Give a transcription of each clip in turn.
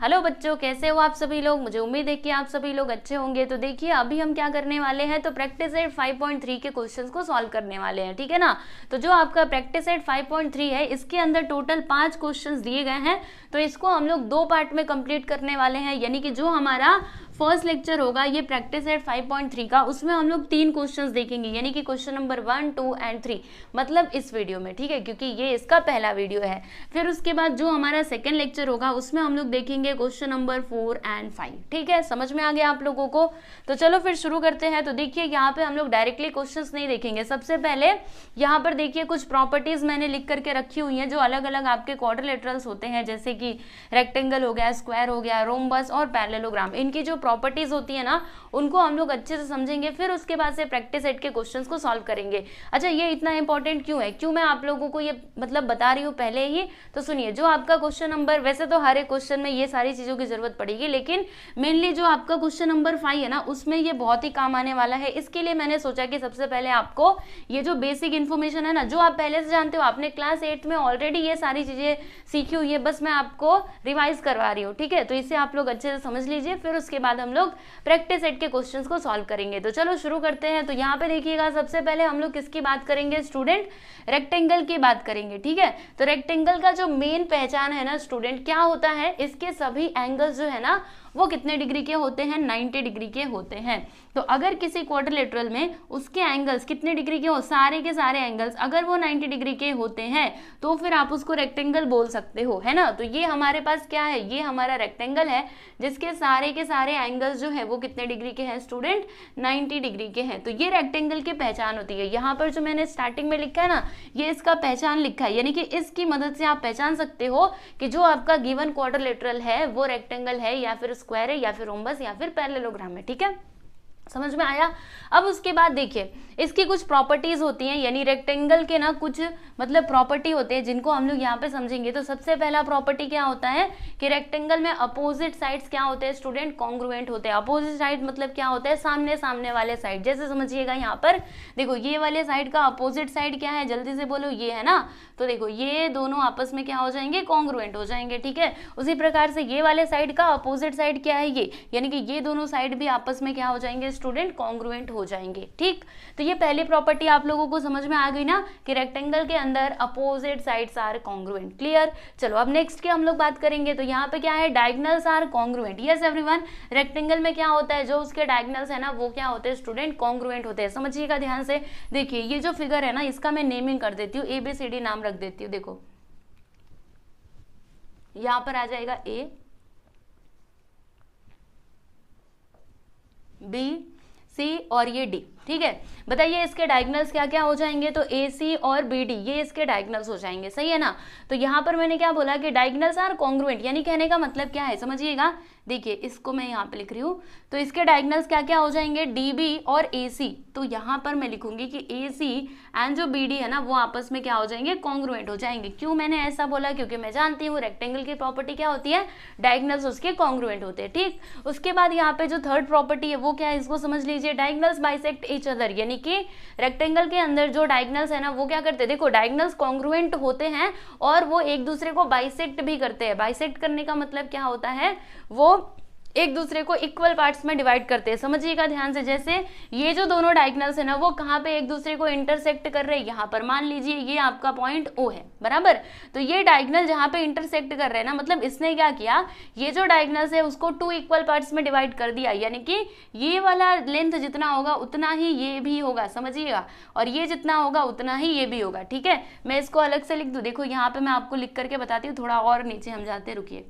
Hello बच्चों, कैसे हो आप सभी लोग। मुझे उम्मीद है कि आप सभी लोग अच्छे होंगे। तो देखिए अभी हम क्या करने वाले हैं, तो प्रैक्टिस सेट 5.3 के क्वेश्चंस को सॉल्व करने वाले हैं, ठीक है ना। तो जो आपका प्रैक्टिस सेट 5.3 है, इसके अंदर टोटल 5 क्वेश्चंस दिए गए हैं। तो इसको हम लोग 2 पार्ट में कंप्लीट करने वाले हैं, यानी कि जो हमारा फर्स्ट लेक्चर होगा ये प्रैक्टिस सेट 5.3 का, उसमें हम लोग 3 क्वेश्चंस देखेंगे, यानी कि क्वेश्चन नंबर 1, 2 एंड 3, मतलब इस वीडियो में, ठीक है, क्योंकि ये इसका पहला वीडियो है। फिर उसके बाद जो हमारा सेकंड लेक्चर होगा उसमें हम लोग देखेंगे क्वेश्चन नंबर 4 एंड 5, ठीक है। समझ में आ गया आप लोगों को। तो चलो फिर शुरू करते हैं। तो देखिए यहाँ पे हम लोग डायरेक्टली क्वेश्चंस नहीं देखेंगे। सबसे पहले यहाँ पर देखिए कुछ प्रॉपर्टीज मैंने लिख करके रखी हुई है जो अलग अलग आपके क्वाड्रिलेटरल्स होते हैं, जैसे कि रेक्टेंगल हो गया, स्क्वायर हो गया, रोम्बस और पैरेललोग्राम। इनकी जो प्रॉपर्टीज होती है ना, उनको हम लोग अच्छे से समझेंगे। फिर उसके बाद से प्रैक्टिस सेट के क्वेश्चंस को सॉल्व करेंगे। अच्छा, ये इतना इंपॉर्टेंट क्यों है, क्यों मैं आप लोगों को ये मतलब बता रही हूँ पहले ही। तो सुनिए, जो आपका क्वेश्चन नंबर, वैसे तो हर एक क्वेश्चन में ये सारी चीजों की जरूरत पड़ेगी, लेकिन मेनली जो आपका क्वेश्चन नंबर 5 है ना, उसमें ये बहुत ही काम आने वाला है। इसके लिए मैंने सोचा कि सबसे पहले आपको ये जो बेसिक इन्फॉर्मेशन है ना, जो आप पहले से जानते हो, आपने क्लास 8 में ऑलरेडी ये सारी चीजें सीखी हुई है, बस मैं आपको रिवाइज करवा रही हूँ, ठीक है। तो इसे आप लोग अच्छे से समझ लीजिए। फिर उसके बाद हम लोग प्रैक्टिस सेट के क्वेश्चंस को सॉल्व करेंगे। तो चलो शुरू करते हैं। तो यहाँ पे देखिएगा, सबसे पहले हम लोग किसकी बात करेंगे स्टूडेंट, रेक्टेंगल की बात करेंगे, ठीक है। तो रेक्टेंगल का जो मेन पहचान है ना स्टूडेंट, क्या होता है, इसके सभी एंगल्स जो है ना वो कितने डिग्री के होते हैं, 90 डिग्री के होते हैं। तो अगर किसी क्वाड्रिलेटरल में उसके एंगल्स कितने डिग्री के हो, सारे के सारे एंगल्स अगर वो 90 डिग्री के होते हैं, तो फिर आप उसको रेक्टेंगल बोल सकते हो, है ना। तो ये हमारे पास क्या है, ये हमारा रेक्टेंगल है जिसके सारे के सारे एंगल्स जो है वो कितने डिग्री के हैं स्टूडेंट, 90 डिग्री के हैं। तो ये रेक्टेंगल की पहचान होती है। यहाँ पर जो मैंने स्टार्टिंग में लिखा है ना, ये इसका पहचान लिखा है, यानी कि इसकी मदद से आप पहचान सकते हो कि जो आपका गिवन क्वाड्रिलेटरल है वो रेक्टेंगल है या फिर स्क्वायर है या फिर रोम्बस या फिर पैरेललोग्राम है, ठीक है। समझ में आया। अब उसके बाद देखिए इसकी कुछ प्रॉपर्टीज होती हैं, यानी रेक्टेंगल के ना कुछ मतलब प्रॉपर्टी होते हैं जिनको हम लोग यहाँ पे समझेंगे। तो सबसे पहला प्रॉपर्टी क्या होता है कि रेक्टेंगल में अपोजिट साइड्स क्या होते हैं स्टूडेंट, कॉन्ग्रुएंट होते हैं। अपोजिट साइड मतलब क्या होता है, सामने सामने वाले साइड। जैसे समझिएगा यहाँ पर देखो, ये वाले साइड का अपोजिट साइड क्या है, जल्दी से बोलो, ये है ना। तो देखो ये दोनों आपस में क्या हो जाएंगे, कॉन्ग्रुएंट हो जाएंगे, ठीक है। उसी प्रकार से ये वाले साइड का अपोजिट साइड क्या है, ये, यानी कि ये दोनों साइड भी आपस में क्या हो जाएंगे स्टूडेंट, कॉन्ग्रुएंट हो जाएंगे, ठीक। तो ये पहली प्रॉपर्टी आप लोगों को समझ में आ गई ना कि रेक्टेंगल के अंदर opposite sides are congruent, clear. चलो अब नेक्स्ट की हम लोग बात करेंगे। तो यहाँ पे क्या है, diagonals are congruent. Yes everyone, rectangle में क्या होता है, जो उसके डायगोनल्स है ना वो क्या होते हैं स्टूडेंट, कॉन्ग्रुएंट होते हैं। समझिएगा ध्यान से। देखिए ये जो फिगर है ना, इसका मैं नेमिंग कर देती हूँ, ABCD नाम रख देती हूँ। देखो यहाँ पर आ जाएगा A, B, C और ये D, ठीक है। बताइए इसके डायगोनल्स क्या क्या हो जाएंगे, तो AC और BD ये इसके डायगोनल्स हो जाएंगे, सही है ना। तो यहाँ पर मैंने क्या बोला कि डायगोनल्स आर कॉन्ग्रुएंट, यानी कहने का मतलब क्या है, समझिएगा। देखिए इसको मैं यहाँ पे लिख रही हूँ, तो इसके डायगोनल्स क्या क्या हो जाएंगे, DB और AC। तो यहाँ पर मैं लिखूंगी कि AC एंड जो BD है ना वो आपस में क्या हो जाएंगे, कॉन्ग्रुएंट हो जाएंगे। क्यों मैंने ऐसा बोला, क्योंकि मैं जानती हूँ रेक्टेंगल की प्रॉपर्टी क्या होती है, डायगोनल्स उसके कॉन्ग्रुएंट होते हैं, ठीक। उसके बाद यहाँ पे जो थर्ड प्रॉपर्टी है वो क्या है, इसको समझ लीजिए, डायगोनल्स बाइसेक्ट ईच अदर, यानी कि रेक्टेंगल के अंदर जो डायगोनल्स है ना वो क्या करते हैं, देखो डायगोनल्स कॉन्ग्रुएंट होते हैं और वो एक दूसरे को बाइसेक्ट भी करते हैं। बाइसेक्ट करने का मतलब क्या होता है, वो एक दूसरे को इक्वल पार्ट्स में डिवाइड करते हैं। समझिएगा ध्यान से। जैसे ये जो दोनों डायगोनल्स है ना वो कहाँ पे एक दूसरे को इंटरसेक्ट कर रहे हैं, यहाँ पर मान लीजिए ये आपका पॉइंट O है, बराबर। तो ये डायगोनल जहाँ पे इंटरसेक्ट कर रहे हैं ना, मतलब इसने क्या किया, ये जो डायगोनल्स है उसको 2 इक्वल पार्ट्स में डिवाइड कर दिया, यानी कि ये वाला लेंथ जितना होगा उतना ही ये भी होगा, समझिएगा, और ये जितना होगा उतना ही ये भी होगा, ठीक है। मैं इसको अलग से लिख दूं, देखो यहाँ पे मैं आपको लिख करके बताती हूँ, थोड़ा और नीचे हम जाते, रुकिए।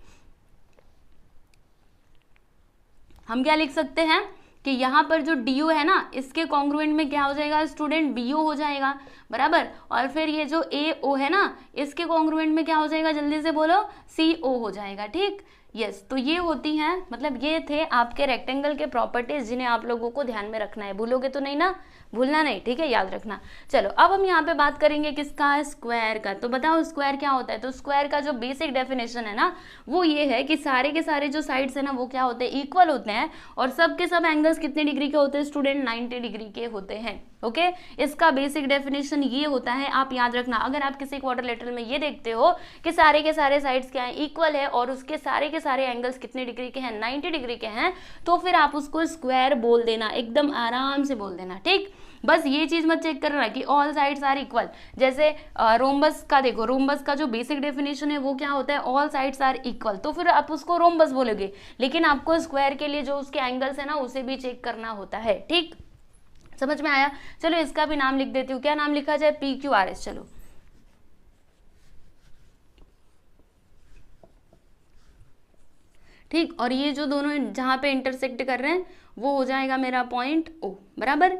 हम क्या लिख सकते हैं कि यहाँ पर जो DO है ना इसके कॉन्ग्रुएंट में क्या हो जाएगा स्टूडेंट, BO हो जाएगा, बराबर। और फिर ये जो AO है ना इसके कॉन्ग्रुएंट में क्या हो जाएगा, जल्दी से बोलो, CO हो जाएगा, ठीक। यस, तो ये होती हैं, मतलब ये थे आपके रेक्टेंगल के प्रॉपर्टीज जिन्हें आप लोगों को ध्यान में रखना है। भूलोगे तो नहीं ना, भूलना नहीं, ठीक है, याद रखना। चलो अब हम यहाँ पे बात करेंगे किसका, स्क्वायर का। तो बताओ स्क्वायर क्या होता है। तो स्क्वायर का जो बेसिक डेफिनेशन है ना वो ये है कि सारे के सारे जो साइड्स है ना वो क्या होते हैं, इक्वल होते हैं, और सब के सब एंगल्स कितने डिग्री के होते हैं स्टूडेंट, 90 डिग्री के होते हैं। ओके, इसका बेसिक डेफिनेशन ये होता है, आप याद रखना। अगर आप किसी क्वाड्रिलेटरल में ये देखते हो कि सारे के सारे साइड्स क्या है, इक्वल है, और उसके सारे के सारे एंगल्स कितने डिग्री के हैं, 90 डिग्री के हैं, तो फिर आप उसको स्क्वायर बोल देना, एकदम आराम से बोल देना, ठीक। बस ये चीज मत चेक करना कि ऑल साइड्स आर इक्वल। जैसे रोम्बस का देखो, रोम्बस का जो बेसिक डेफिनेशन है वो क्या होता है, ऑल साइड्स आर इक्वल, तो फिर आप उसको रोम्बस बोलोगे, लेकिन आपको स्क्वायर के लिए जो उसके एंगल्स है ना उसे भी चेक करना होता है, ठीक। समझ में आया? चलो इसका भी नाम लिख देती हूँ, क्या नाम लिखा जाए, PQRS। चलो ठीक, और ये जो दोनों जहां पे इंटरसेक्ट कर रहे हैं वो हो जाएगा मेरा पॉइंट O, बराबर।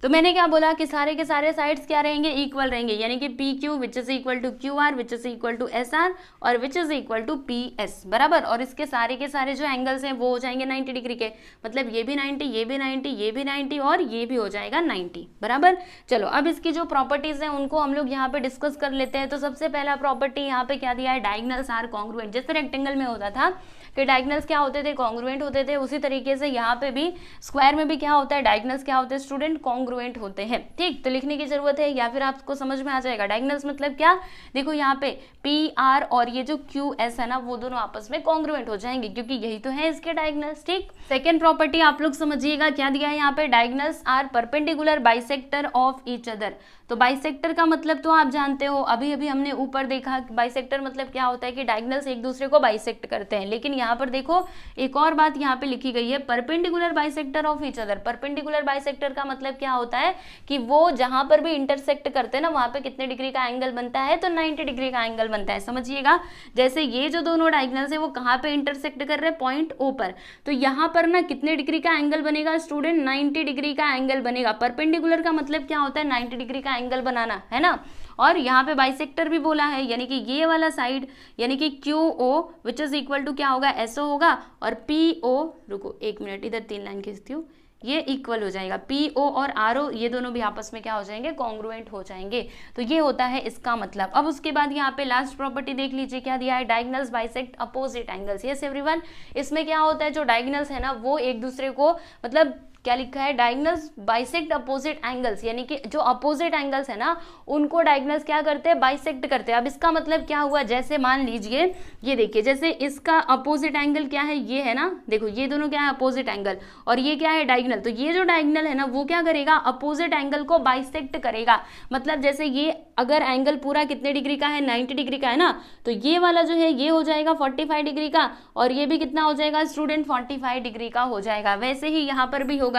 तो मैंने क्या बोला कि सारे के सारे साइड्स क्या रहेंगे, इक्वल रहेंगे, यानी कि PQ which is equal to QR which is equal to SR और which is equal to PS, बराबर। और इसके सारे के सारे जो एंगल्स हैं वो हो जाएंगे 90 डिग्री के, मतलब ये भी 90, ये भी 90, ये भी 90 और ये भी हो जाएगा 90, बराबर। चलो अब इसकी जो प्रॉपर्टीज हैं उनको हम लोग यहाँ पे डिस्कस कर लेते हैं। तो सबसे पहला प्रॉपर्टी यहाँ पे क्या दिया है, डायगोनल्स आर कॉन्ग्रुएंट। जैसे रेक्टेंगल में होता था कि डायगोनल्स क्या होते थे, कॉन्ग्रुएंट होते थे, उसी तरीके से यहाँ पे भी स्क्वायर में भी क्या होता है, डायगोनल्स क्या होते हैं स्टूडेंट, कॉन्ग्रुएंट होते हैं, ठीक। तो लिखने की जरूरत है या फिर आपको समझ में आ जाएगा। डायगोनल्स मतलब क्या, देखो यहाँ पे PR और ये जो QS है ना वो दोनों आपस में कॉन्ग्रुएंट हो जाएंगे, क्योंकि यही तो है इसके डायगोनल्स, ठीक। सेकेंड प्रॉपर्टी आप लोग समझिएगा, क्या दिया है यहाँ पे, diagonals are perpendicular bisector of each other. तो बाइसेक्टर का मतलब तो आप जानते हो, अभी अभी हमने ऊपर देखा बाइसेक्टर मतलब क्या होता है कि डायगोनल्स एक दूसरे को बाइसेक्ट करते हैं, लेकिन यहाँ पर देखो एक और बात यहाँ पे लिखी गई है, perpendicular bisector of each other. Perpendicular bisector का मतलब क्या होता है कि वो जहां पर भी इंटरसेक्ट करते हैं ना वहां पे कितने डिग्री का एंगल बनता है, तो 90 डिग्री का एंगल बनता है, समझिएगा। जैसे ये जो दोनों डायगोनल्स है वो कहाँ पे इंटरसेक्ट कर रहे हैं, पॉइंट O पर, तो यहाँ पर ना कितने डिग्री का एंगल बनेगा स्टूडेंट, 90 डिग्री का एंगल बनेगा। परपेंडिकुलर का मतलब क्या होता है, 90 डिग्री का एंगल बनाना, है ना। और यहाँ पे बाइसेक्टर भी बोला है, यानी कि ये वाला साइड यानी कि QO which is equal to क्या होगा, SO होगा, और PO, रुको एक मिनट इधर 3 लाइन खींचती हूँ, ये इक्वल हो जाएगा, PO और RO ये दोनों भी आपस में क्या हो जाएंगे, कॉन्ग्रुएंट हो जाएंगे। तो ये होता है इसका मतलब। अब उसके बाद यहाँ पे लास्ट प्रॉपर्टी देख लीजिए, क्या दिया है, diagonals bisect opposite angles. Yes everyone, इसमें क्या होता है, जो डायगोनल्स है ना वो एक दूसरे को मतलब क्या लिखा है, डायगोनल्स बाइसेक्ट अपोजिट एंगल्स, यानी कि जो अपोजिट एंगल्स है ना उनको डायगोनल्स क्या करते हैं, बाइसेक्ट करते हैं। अब इसका मतलब क्या हुआ, जैसे मान लीजिए ये देखिए, जैसे इसका अपोजिट एंगल क्या है, ये है ना, देखो ये दोनों क्या है अपोजिट एंगल, और ये क्या है डायगोनल। तो ये जो डायगोनल है ना वो क्या करेगा, अपोजिट एंगल को बाइसेक्ट करेगा। मतलब जैसे ये अगर एंगल पूरा कितने डिग्री का है, 90 डिग्री का है ना, तो ये वाला जो है ये हो जाएगा 45 डिग्री का, और ये भी कितना हो जाएगा स्टूडेंट, 45 डिग्री का हो जाएगा। वैसे ही यहाँ पर भी होगा,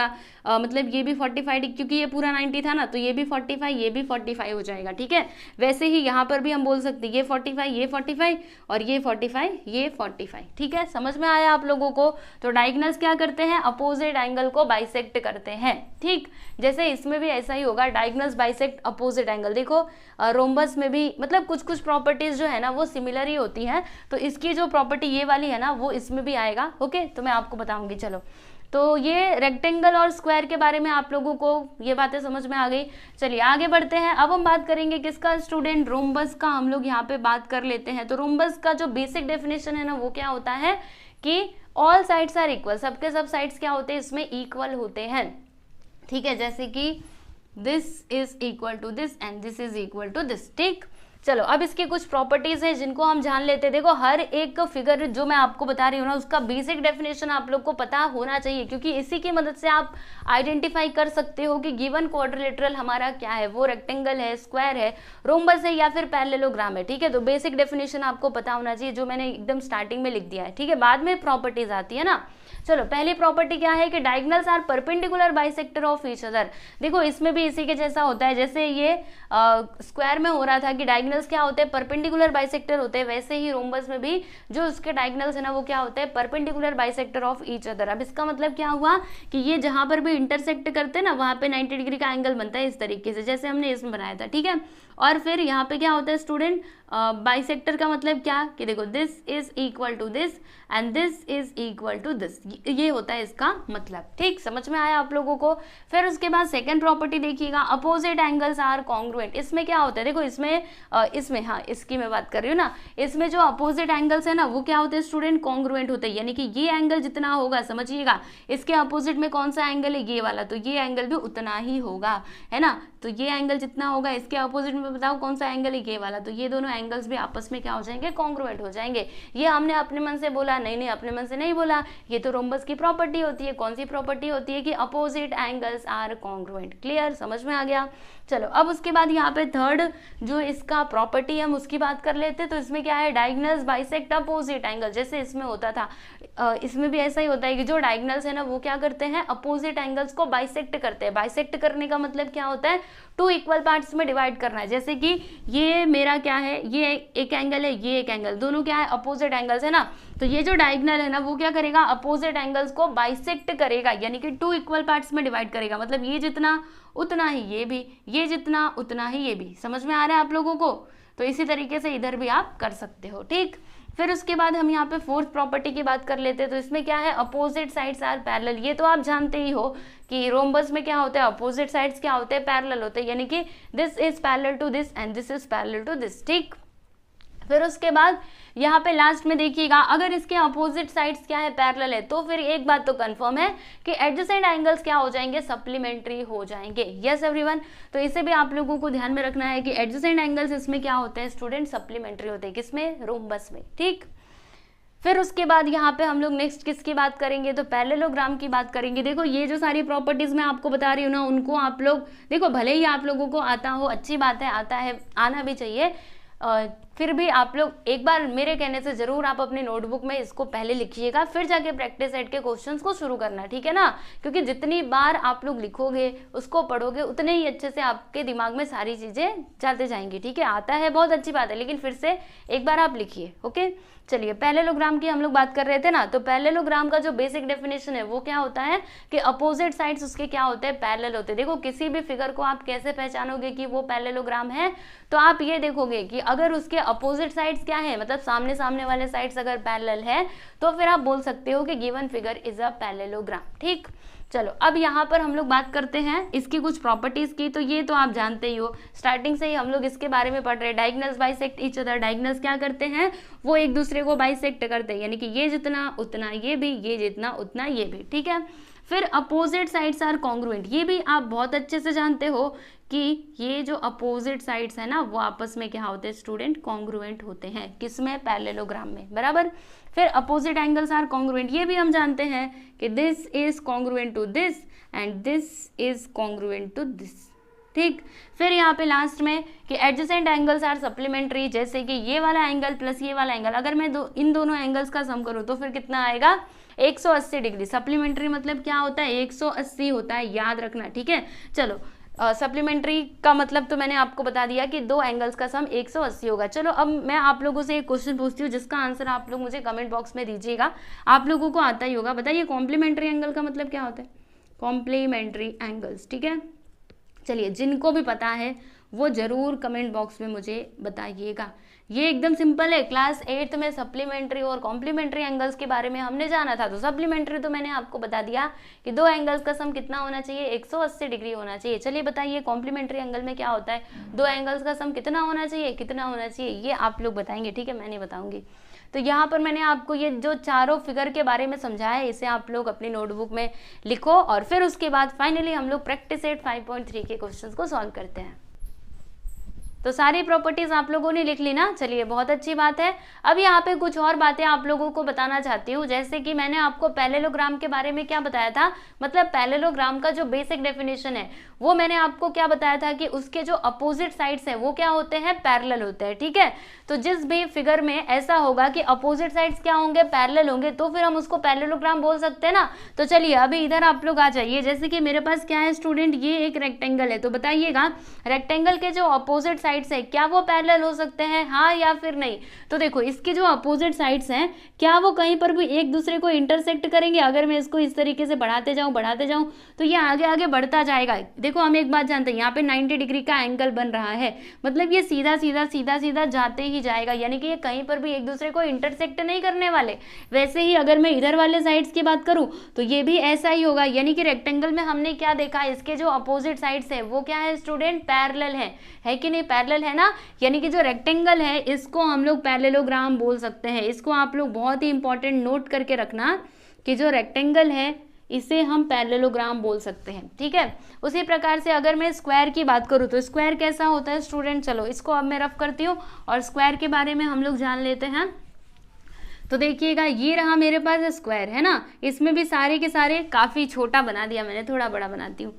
मतलब ये भी 45 क्योंकि ये पूरा 90 था ना, तो ये भी 45, ये भी 45 हो जाएगा, ठीक है। वैसे ही यहाँ पर भी हम बोल सकते हैं ये 45, ये 45 और ये 45, ये 45, ठीक है। समझ में आया आप लोगों को? तो डायगोनल्स क्या करते हैं, अपोजिट एंगल को बाइसेक्ट करते हैं, ठीक। जैसे इसमें भी ऐसा ही होगा, डायगोनल्स बाइसेक्ट अपोजिट एंगल। देखो रोम्बस में भी मतलब कुछ कुछ प्रॉपर्टीज जो है ना वो सिमिलर ही होती हैं, तो इसकी जो प्रॉपर्टी ये वाली है ना वो इसमें भी आएगा, ओके। तो मैं आपको बताऊंगी। चलो, तो ये रेक्टेंगल और स्क्वायर के बारे में आप लोगों को ये बातें समझ में आ गई। चलिए आगे बढ़ते हैं। अब हम बात करेंगे किसका स्टूडेंट, रोम्बस का हम लोग यहाँ पे बात कर लेते हैं। तो रोम्बस का जो बेसिक डेफिनेशन है ना वो क्या होता है कि ऑल साइड्स आर इक्वल, सबके सब साइड्स क्या होते हैं इसमें इक्वल होते हैं, ठीक है। जैसे कि this is equal to this and this is equal to this, ठीक। चलो अब इसकी कुछ प्रॉपर्टीज हैं जिनको हम जान लेते हैं। देखो हर एक फिगर जो मैं आपको बता रही हूँ ना उसका बेसिक डेफिनेशन आप लोग को पता होना चाहिए, क्योंकि इसी की मदद से आप आइडेंटिफाई कर सकते हो कि गिवन क्वाड्रिलेटरल हमारा क्या है, वो रेक्टेंगल है, स्क्वायर है, रोम्बस है या फिर पैरेललोग्राम है, ठीक है। तो बेसिक डेफिनेशन आपको पता होना चाहिए, जो मैंने एकदम स्टार्टिंग में लिख दिया है, ठीक है। बाद में प्रॉपर्टीज आती है ना। चलो पहली प्रॉपर्टी क्या है कि diagonals are perpendicular bisector of each other. देखो इसमें भी इसी के जैसा होता है, जैसे ये स्क्वायर में हो रहा था कि डायगोनल्स क्या होते हैं, परपेंडिकुलर बाइसेक्टर होते हैं, वैसे ही रोम्बस में भी जो उसके डायगोनल्स है ना वो क्या होते हैं, perpendicular bisector of each other. अब इसका मतलब क्या हुआ कि ये जहां पर भी इंटरसेक्ट करते हैं ना वहां पे 90 डिग्री का एंगल बनता है इस तरीके से, जैसे हमने इसमें बनाया था, ठीक है। और फिर यहाँ पे क्या होता है स्टूडेंट, बाइसेक्टर का मतलब क्या कि देखो this is equal to this and this is equal to this, ये होता है इसका मतलब, ठीक। समझ में आया आप लोगों को? फिर उसके बाद सेकंड प्रॉपर्टी देखिएगा, अपोजिट एंगल्स आर कॉन्ग्रुएंट। इसमें क्या होता है, देखो इसमें हाँ इसकी मैं बात कर रही हूँ ना, इसमें जो अपोजिट एंगल्स है ना वो क्या होते हैं स्टूडेंट, कॉन्ग्रुएंट होते हैं। यानी कि ये एंगल जितना होगा, समझिएगा, इसके अपोजिट में कौन सा एंगल है, ये वाला, तो ये एंगल भी उतना ही होगा, है ना। तो ये एंगल जितना होगा इसके अपोजिट में बताओ कौन सा एंगल है, ये वाला, तो ये दोनों एंगल्स भी आपस में क्या हो जाएंगे, कॉन्ग्रुएंट हो जाएंगे। ये हमने अपने मन से बोला नहीं, अपने मन से नहीं बोला, ये तो रोम्बस की प्रॉपर्टी होती है। कौन सी प्रॉपर्टी होती है कि opposite angles are congruent. Clear, समझ में आ गया। चलो अब उसके बाद यहाँ पे थर्ड जो इसका प्रॉपर्टी हम उसकी बात कर लेते हैं। तो इसमें क्या है, डायगोनल्स बाइसेक्ट अपोजिट एंगल। जैसे इसमें होता था, इसमें भी ऐसा ही होता है कि जो डायगोनल्स है ना वो क्या करते हैं, अपोजिट एंगल्स को बाइसेक्ट करते हैं। बाइसेक्ट करने का मतलब क्या होता है, टू इक्वल पार्ट्स में डिवाइड करना है। जैसे कि ये मेरा क्या है, ये एक एंगल है, ये एक एंगल, दोनों क्या है, अपोजिट एंगल्स है ना। तो ये जो डायगोनल है ना वो क्या करेगा, अपोजिट एंगल्स को बाइसेक्ट करेगा, यानी कि टू इक्वल पार्ट्स में डिवाइड करेगा। मतलब ये जितना उतना ही ये भी, ये जितना उतना ही ये भी। समझ में आ रहा है आप लोगों को। तो इसी तरीके से इधर भी आप कर सकते हो। ठीक, फिर उसके बाद हम यहाँ पे फोर्थ प्रॉपर्टी की बात कर लेते हैं। तो इसमें क्या है, अपोजिट साइड्स आर पैरेलल। ये तो आप जानते ही हो कि रोम्बस में क्या होता है, अपोजिट साइड्स क्या होते हैं, पैरेलल होते हैं, यानी कि this is parallel to this and this is parallel to this. ठीक, फिर उसके बाद यहाँ पे लास्ट में देखिएगा, अगर इसके अपोजिट साइड्स क्या है, पैरेलल है, तो फिर एक बात तो कंफर्म है कि एडजेसेंट एंगल्स क्या हो जाएंगे, सप्लीमेंट्री हो जाएंगे। यस एवरीवन, तो इसे भी आप लोगों को ध्यान में रखना है कि एडजेसेंट एंगल्स इसमें क्या होते हैं स्टूडेंट, सप्लीमेंट्री होते हैं। किसमें, रोम्बस में। ठीक, फिर उसके बाद यहाँ पे हम लोग नेक्स्ट किसकी बात करेंगे, तो पैरेललोग्राम की बात करेंगे। देखो ये जो सारी प्रॉपर्टीज मैं आपको बता रही हूँ ना, उनको आप लोग देखो, भले ही आप लोगों को आता हो, अच्छी बात है, आता है, आना भी चाहिए, फिर भी आप लोग एक बार मेरे कहने से जरूर आप अपनी नोटबुक में इसको पहले लिखिएगा, फिर जाके प्रैक्टिस सेट के क्वेश्चंस को शुरू करना। ठीक है ना, क्योंकि जितनी बार आप लोग लिखोगे, उसको पढ़ोगे, उतने ही अच्छे से आपके दिमाग में सारी चीजें जाते जाएंगी। ठीक है, आता है बहुत अच्छी बात है, लेकिन फिर से एक बार आप लिखिए। ओके, चलिए पैरेललोग्राम की हम लोग बात कर रहे थे ना। तो पैरेललोग्राम का जो बेसिक डेफिनेशन है वो क्या होता है कि अपोजिट साइड्स उसके क्या होते हैं, पैरेलल होते हैं। देखो किसी भी फिगर को आप कैसे पहचानोगे कि वो पैरेललोग्राम है, तो आप ये देखोगे कि अगर उसके अपोजिट साइड्स क्या है, मतलब सामने सामने वाले साइड्स अगर पैरेलल है, तो फिर आप बोल सकते हो कि given figure is a parallelogram. ठीक, चलो अब यहाँ पर हम लोग बात करते हैं इसकी कुछ प्रॉपर्टीज की। तो ये तो आप जानते ही हो, स्टार्टिंग से ही हम लोग इसके बारे में पढ़ रहे हैं। Diagonals bisect each other, diagonals क्या करते हैं, वो एक दूसरे को बाइसेक्ट करते हैं, यानी कि ये जितना उतना ये भी, ये जितना उतना ये भी। ठीक है, फिर अपोजिट साइड्स आर कॉन्ग्रुएंट। ये भी आप बहुत अच्छे से जानते हो कि ये जो अपोजिट साइड्स है ना वो आपस में क्या होते हैं स्टूडेंट, कॉन्ग्रुएंट होते हैं। किसमें, पैरेललोग्राम में, बराबर। फिर अपोजिट एंगल्स आर कॉन्ग्रुएंट, ये भी हम जानते हैं कि this is congruent to this and this is congruent to this. ठीक, फिर यहाँ पे लास्ट में कि एडजेसेंट एंगल्स आर सप्लीमेंट्री। जैसे कि ये वाला एंगल प्लस ये वाला एंगल, अगर मैं इन दोनों एंगल्स का सम करूँ तो फिर कितना आएगा, 180 डिग्री। सप्लीमेंट्री मतलब क्या होता है, 180 होता है, याद रखना। ठीक है, चलो सप्लीमेंट्री का मतलब तो मैंने आपको बता दिया कि दो एंगल्स का सम 180 होगा। चलो अब मैं आप लोगों से एक क्वेश्चन पूछती हूँ जिसका आंसर आप लोग मुझे कमेंट बॉक्स में दीजिएगा। आप लोगों को आता ही होगा, बताइए कॉम्प्लीमेंट्री एंगल का मतलब क्या होता है, कॉम्प्लीमेंट्री एंगल्स। ठीक है, चलिए जिनको भी पता है वो जरूर कमेंट बॉक्स में मुझे बताइएगा। ये एकदम सिंपल है, क्लास 8 में सप्लीमेंट्री और कॉम्प्लीमेंट्री एंगल्स के बारे में हमने जाना था। तो सप्लीमेंट्री तो मैंने आपको बता दिया कि दो एंगल्स का सम कितना होना चाहिए, 180 डिग्री होना चाहिए। चलिए बताइए कॉम्प्लीमेंट्री एंगल में क्या होता है, दो एंगल्स का सम कितना होना चाहिए, कितना होना चाहिए, ये आप लोग बताएंगे। ठीक है, मैं नहीं बताऊंगी। तो यहाँ पर मैंने आपको ये जो चारों फिगर के बारे में समझाया है, इसे आप लोग अपनी नोटबुक में लिखो और फिर उसके बाद फाइनली हम लोग प्रैक्टिस सेट 5.3 के क्वेश्चंस को सॉल्व करते हैं। तो सारी प्रॉपर्टीज आप लोगों ने लिख ली ना, चलिए बहुत अच्छी बात है। अब यहाँ पे कुछ और बातें आप लोगों को बताना चाहती हूँ, जैसे कि मैंने आपको पैरेललोग्राम के बारे में क्या बताया था, मतलब पैरेललोग्राम का जो बेसिक डेफिनेशन है वो मैंने आपको क्या बताया था कि उसके जो अपोजिट साइड्स हैं वो क्या होते हैं, पैरेलल होते हैं। ठीक है, तो जिस भी फिगर में ऐसा होगा कि अपोजिट साइड्स क्या होंगे, पैरेलल होंगे, तो फिर हम उसको पैरेललोग्राम बोल सकते हैं ना। तो चलिए अभी इधर आप लोग आ जाइए। जैसे कि मेरे पास क्या है स्टूडेंट, ये एक रेक्टेंगल है, तो बताइएगा रेक्टेंगल के जो अपोजिट साइड्स है क्या वो पैरेलल हो सकते हैं, हाँ या फिर नहीं। तो देखो इसकी जो अपोजिट साइड्स हैं क्या वो कहीं पर भी एक दूसरे को इंटरसेक्ट करेंगे। अगर मैं इसको इस तरीके से बढ़ाते जाऊं तो ये आगे आगे बढ़ता जाएगा। देखो हम एक बात जानते हैं, यहाँ पे 90 डिग्री का एंगल बन रहा है, मतलब ये सीधा सीधा सीधा सीधा जाते ही जाएगा, यानी कि ये कहीं पर भी एक दूसरे को इंटरसेक्ट नहीं करने वाले। वैसे ही अगर मैं इधर वाले साइड्स की बात करूं तो ये भी ऐसा ही होगा, यानी कि रेक्टेंगल में हमने क्या देखा, इसके जो अपोजिट साइड्स है वो क्या है स्टूडेंट, पैरेलल है कि नहीं, पैरेलल है ना। यानी कि जो रेक्टेंगल है इसको हम लोग पैरेललोग्राम बोल सकते हैं। इसको आप लोग बहुत ही इंपॉर्टेंट नोट करके रखना कि जो रेक्टेंगल है इसे हम पैरेललोग्राम बोल सकते हैं, ठीक है। उसी प्रकार से अगर मैं स्क्वायर की बात करूँ तो स्क्वायर कैसा होता है स्टूडेंट, चलो इसको अब मैं रफ करती हूँ और स्क्वायर के बारे में हम लोग जान लेते हैं। तो देखिएगा ये रहा मेरे पास स्क्वायर, है ना, इसमें भी सारे के सारे, काफी छोटा बना दिया मैंने, थोड़ा बड़ा बनाती हूँ।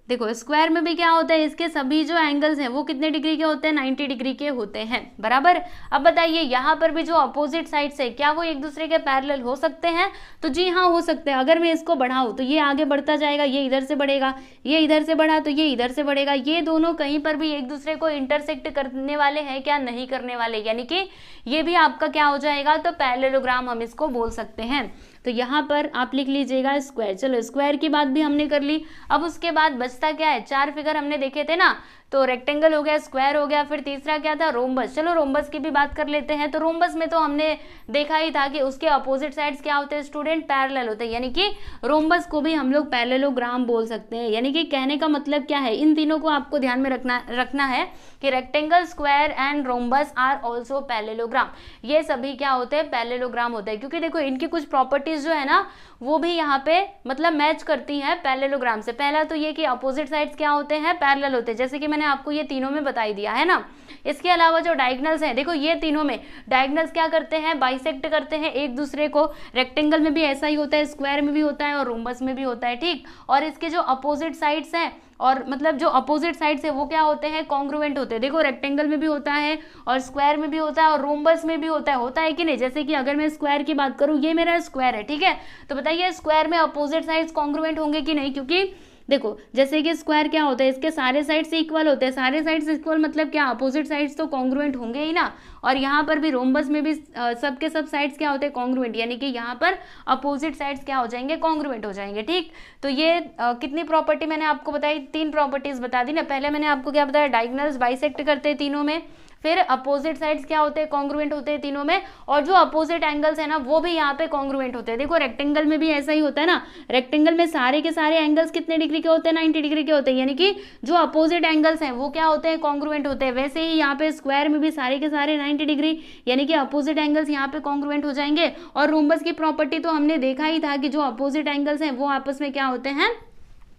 देखो स्क्वायर में भी क्या होता है, इसके सभी जो एंगल्स हैं वो कितने डिग्री के होते हैं, 90 डिग्री के होते हैं, बराबर। अब बताइए यहाँ पर भी जो अपोजिट साइड्स है क्या वो एक दूसरे के पैरेलल हो सकते हैं, तो जी हाँ हो सकते हैं। अगर मैं इसको बढ़ाऊँ तो ये आगे बढ़ता जाएगा, ये इधर से बढ़ेगा, ये इधर से बढ़ा तो ये इधर से बढ़ेगा, ये दोनों कहीं पर भी एक दूसरे को इंटरसेक्ट करने वाले हैं क्या, नहीं करने वाले, यानी कि ये भी आपका क्या हो जाएगा, तो पैरेललोग्राम हम इसको बोल सकते हैं। तो यहाँ पर आप लिख लीजिएगा स्क्वायर। चलो स्क्वायर की बात भी हमने कर ली। अब उसके बाद बचता क्या है, 4 फिगर हमने देखे थे ना, तो रेक्टेंगल हो गया, स्क्वायर हो गया, फिर तीसरा क्या था, रोम्बस। चलो रोम्बस की भी बात कर लेते हैं। तो रोम्बस में तो हमने देखा ही था कि उसके अपोजिट साइड्स क्या होते हैं स्टूडेंट, पैरेलल होते हैं, यानी कि रोम्बस को भी हम लोग पैरेललोग्राम बोल सकते हैं। यानी कि कहने का मतलब क्या है, इन तीनों को आपको ध्यान में रखना है कि rectangle, square and rhombus are also parallelogram. ये सभी क्या होते हैं, पैरेललोग्राम होते हैं, क्योंकि देखो इनकी कुछ प्रॉपर्टीज जो है ना वो भी यहाँ पे मतलब मैच करती हैं पैरेललोग्राम से। पहला तो ये कि अपोजिट साइड्स क्या होते हैं, पैरेलल होते हैं, जैसे कि मैंने आपको ये तीनों में बता दिया है ना। इसके अलावा जो डायगोनल्स हैं, देखो ये तीनों में डायगोनल्स क्या करते हैं, बाइसेक्ट करते हैं एक दूसरे को। रेक्टेंगल में भी ऐसा ही होता है, स्क्वायर में भी होता है और रोम्बस में भी होता है, ठीक। और इसके जो अपोजिट साइड्स हैं, और मतलब जो अपोजिट साइड्स है वो क्या होते हैं, कॉन्ग्रुएंट होते हैं। देखो रेक्टेंगल में भी होता है और स्क्वायर में भी होता है और रोम्बस में भी होता है कि नहीं। जैसे कि अगर मैं स्क्वायर की बात करूं, ये मेरा स्क्वायर है, ठीक है, तो बताइए स्क्वायर में अपोजिट साइड्स कॉन्ग्रुएंट होंगे कि नहीं, क्योंकि देखो जैसे कि स्क्वायर क्या होता है, इसके सारे साइड्स इक्वल होते हैं। सारे साइड्स इक्वल मतलब क्या, अपोजिट साइड्स तो कॉन्ग्रुएंट होंगे ही ना। और यहाँ पर भी रोम्बस में भी सबके सब साइड्स क्या होते हैं, कॉन्ग्रुएंट, यानी कि यहाँ पर अपोजिट साइड्स क्या हो जाएंगे, कॉन्ग्रुएंट हो जाएंगे, ठीक। तो ये कितनी प्रॉपर्टी मैंने आपको बताई, 3 प्रॉपर्टीज बता दी ना। पहले मैंने आपको क्या बताया, डायगोनल्स बाइसेक्ट करते हैं तीनों में, फिर अपोजिट साइड्स क्या होते हैं, कॉन्ग्रुएंट होते हैं तीनों में, और जो अपोजिट एंगल्स है ना वो भी यहाँ पे कॉन्ग्रुएंट होते हैं। देखो रेक्टेंगल में भी ऐसा ही होता है ना, रेक्टेंगल में सारे के सारे एंगल्स कितने डिग्री के होते हैं, 90 डिग्री के होते हैं, यानी कि जो अपोजिट एंगल्स हैं वो क्या होते हैं, कॉन्ग्रुएंट होते हैं। वैसे ही यहाँ पे स्क्वायर में भी सारे के सारे 90 डिग्री, यानी कि अपोजिट एंगल्स यहाँ पे कॉन्ग्रुएंट हो जाएंगे। और रोम्बस की प्रॉपर्टी तो हमने देखा ही था कि जो अपोजिट एंगल्स हैं वो आपस में क्या होते हैं,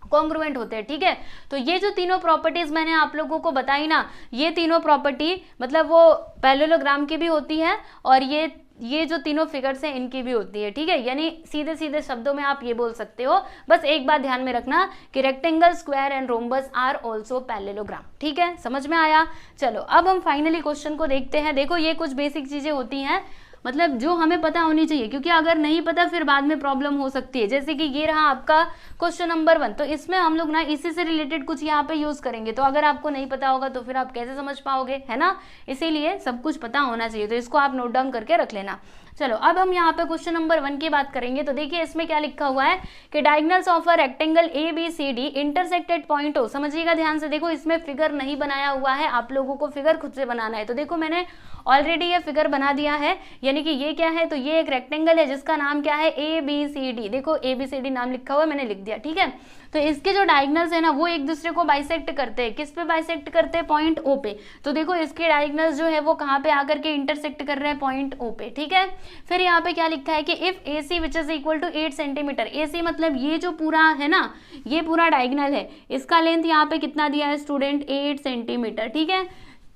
कॉन्ग्रुएंट होते हैं, ठीक है। तो ये जो तीनों प्रॉपर्टीज मैंने आप लोगों को बताई ना, ये तीनों प्रॉपर्टी मतलब वो पैरेललोग्राम की भी होती है और ये जो तीनों फिगर्स हैं इनकी भी होती है, ठीक है। यानी सीधे सीधे शब्दों में आप ये बोल सकते हो। बस एक बात ध्यान में रखना कि rectangle, square and rhombus are also parallelogram, ठीक है, समझ में आया। चलो अब हम फाइनली क्वेश्चन को देखते हैं। देखो ये कुछ बेसिक चीजें होती हैं, मतलब जो हमें पता होनी चाहिए, क्योंकि अगर नहीं पता फिर बाद में प्रॉब्लम हो सकती है। जैसे कि ये रहा आपका क्वेश्चन नंबर 1, तो इसमें हम लोग ना इसी से रिलेटेड कुछ यहाँ पे यूज करेंगे। तो अगर आपको नहीं पता होगा तो फिर आप कैसे समझ पाओगे, है ना। इसीलिए सब कुछ पता होना चाहिए, तो इसको आप नोट डाउन करके रख लेना। चलो अब हम यहाँ पे क्वेश्चन नंबर 1 की बात करेंगे। तो देखिए इसमें क्या लिखा हुआ है कि diagonals of a rectangle ABCD intersect at point O। समझिएगा ध्यान से, देखो इसमें फिगर नहीं बनाया हुआ है, आप लोगों को फिगर खुद से बनाना है। तो देखो मैंने ऑलरेडी ये फिगर बना दिया है, यानी कि ये क्या है, तो ये एक रेक्टेंगल है जिसका नाम क्या है, ABCD। देखो ABCD नाम लिखा हुआ है, मैंने लिख दिया, ठीक है। तो इसके जो डायगोनल्स है ना वो एक दूसरे को बाइसेक्ट करते हैं। किस पे बाइसेक्ट करते हैं, पॉइंट O पे। तो देखो इसके डायगोनल्स जो है वो कहाँ पे आकर के इंटरसेक्ट कर रहे हैं, पॉइंट O पे, ठीक है। फिर यहाँ पे क्या लिखा है कि if AC which is equal to 8 centimetre, AC मतलब ये जो पूरा है ना, ये पूरा डायगोनल है, इसका लेंथ यहाँ पे कितना दिया है स्टूडेंट, 8 सेंटीमीटर, ठीक है।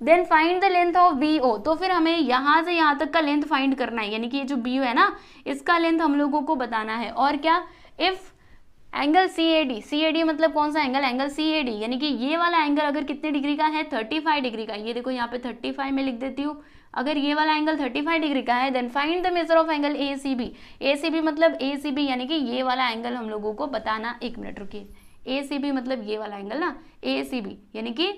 Then find the length of BO। तो फिर हमें यहाँ से यहाँ तक का लेंथ फाइंड करना है, यानी कि ये जो BO है ना इसका लेंथ हम लोगों को बताना है। और क्या, इफ एंगल CAD मतलब कौन सा एंगल, एंगल CAD, यानी कि ये वाला एंगल अगर कितने डिग्री का है, 35 डिग्री का। ये देखो यहाँ पे 35 में लिख देती हूँ। अगर ये वाला एंगल 35 डिग्री का है, then find the measure of angle ACB मतलब ACB, यानी कि ये वाला एंगल हम लोगों को बताना। 1 मिनट रुकिए, ACB मतलब ये वाला एंगल ना, ACB यानी कि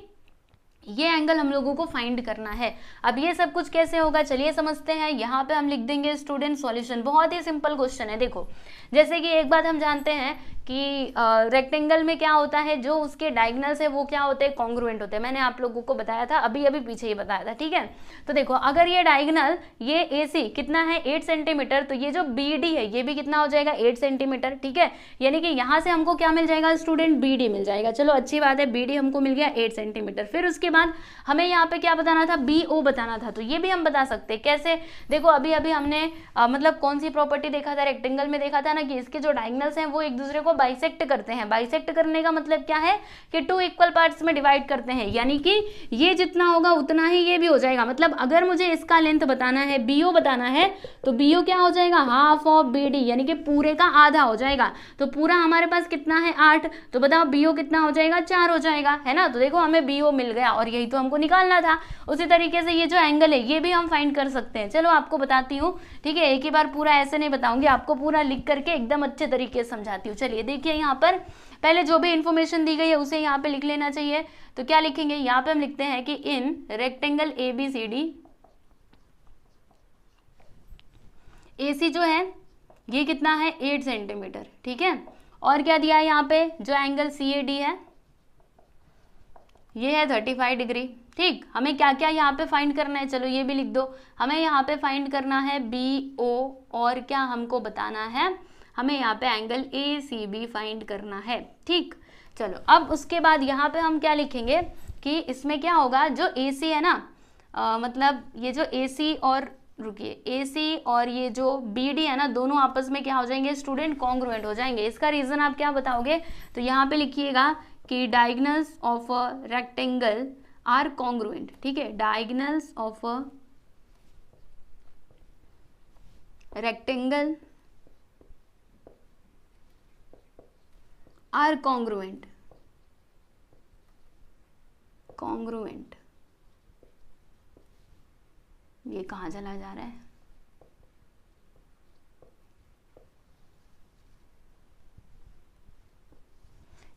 ये एंगल हम लोगों को फाइंड करना है। अब ये सब कुछ कैसे होगा चलिए समझते हैं। यहाँ पे हम लिख देंगे स्टूडेंट सॉल्यूशन। बहुत ही सिंपल क्वेश्चन है। देखो जैसे कि एक बात हम जानते हैं कि रेक्टेंगल में क्या होता है, जो उसके डायगोनल्स है वो क्या होते हैं, कॉन्ग्रुएंट होते हैं। मैंने आप लोगों को बताया था, अभी पीछे ही बताया था, ठीक है। तो देखो अगर ये डायगोनल ये AC कितना है, 8 सेंटीमीटर, तो ये जो BD है ये भी कितना हो जाएगा, 8 सेंटीमीटर, ठीक है। यानी कि यहाँ से हमको क्या मिल जाएगा स्टूडेंट, BD मिल जाएगा। चलो अच्छी बात है, BD हमको मिल गया 8 सेंटीमीटर। फिर उसके बाद हमें यहाँ पे क्या बताना था, BO बताना था। तो ये भी हम बता सकते हैं कैसे, देखो अभी अभी हमने मतलब कौन सी प्रॉपर्टी देखा था, रेक्टेंगल में देखा था ना कि इसके जो डायगोनल्स हैं वो एक दूसरे को बाइसेक्ट करते हैं। बाइसेक्ट करने का मतलब क्या है कि 2 इक्वल पार्ट्स में डिवाइड करते हैं, यानी कि ये जितना होगा उतना ही ये भी हो जाएगा। मतलब अगर मुझे इसका लेंथ बताना है, BO बताना है, तो BO क्या हो जाएगा, हाफ ऑफ BD, यानी कि पूरे का आधा हो जाएगा। तो पूरा हमारे पास कितना है 8, तो बताओ BO कितना हो जाएगा, 4 हो जाएगा, है ना। तो देखो हमें BO मिल गया और यही तो हमको निकालना था। उसी तरीके से ये जो एंगल है ये भी हम फाइंड कर सकते हैं। चलो आपको बताती हूँ, ठीक है, एक ही बार पूरा ऐसे नहीं बताऊंगी, आपको पूरा लिख करके एकदम अच्छे तरीके से समझाती हूँ। चलिए देखिए, यहाँ पर पहले जो भी इंफॉर्मेशन दी गई है उसे यहाँ पे लिख लेना चाहिए। तो क्या लिखेंगे, यहाँ पे हम लिखते हैं कि इन रेक्टेंगल ABCD AC जो है ये कितना है 8 सेंटीमीटर, ठीक है। और क्या दिया है यहाँ पे, जो एंगल CAD है ये है 35 डिग्री, ठीक। हमें क्या क्या यहाँ पे फाइंड करना है, चलो ये भी लिख दो। हमें यहाँ पे फाइंड करना है BO, और क्या हमको बताना है, हमें यहाँ पे एंगल ACB फाइंड करना है, ठीक। चलो अब उसके बाद यहाँ पे हम क्या लिखेंगे कि इसमें क्या होगा, जो AC है ना, मतलब ये जो AC और रुकिए AC और ये जो BD है ना, दोनों आपस में क्या हो जाएंगे स्टूडेंट, कॉन्ग्रुएंट हो जाएंगे। इसका रीजन आप क्या बताओगे, तो यहाँ पे लिखिएगा कि diagonals of a rectangle are congruent, ठीक है। Diagonals of a rectangle are congruent, congruent, ये कहाँ चला जा रहा है,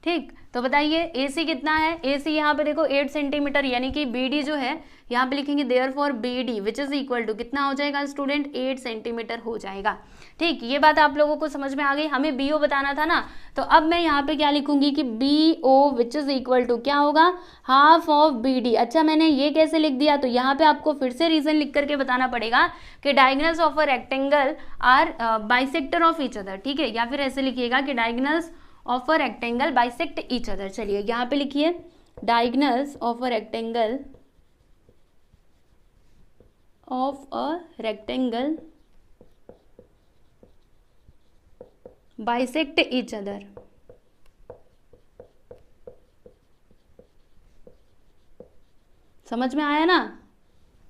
ठीक। तो बताइए AC कितना है, AC यहाँ पे देखो 8 सेंटीमीटर, यानी कि BD जो है यहाँ पे लिखेंगे therefore BD which is equal to कितना हो जाएगा स्टूडेंट, 8 सेंटीमीटर हो जाएगा, ठीक। ये बात आप लोगों को समझ में आ गई। हमें BO बताना था ना, तो अब मैं यहाँ पे क्या लिखूंगी कि BO which is equal to क्या होगा, हाफ ऑफ BD। अच्छा मैंने ये कैसे लिख दिया, तो यहाँ पे आपको फिर से रीजन लिख करके बताना पड़ेगा कि diagonals of a rectangle are bisector of each other, ठीक है। या फिर ऐसे लिखिएगा कि diagonals of a rectangle bisect each other. चलिए यहाँ पे लिखिए diagonals of a rectangle bisect each other. समझ में आया ना,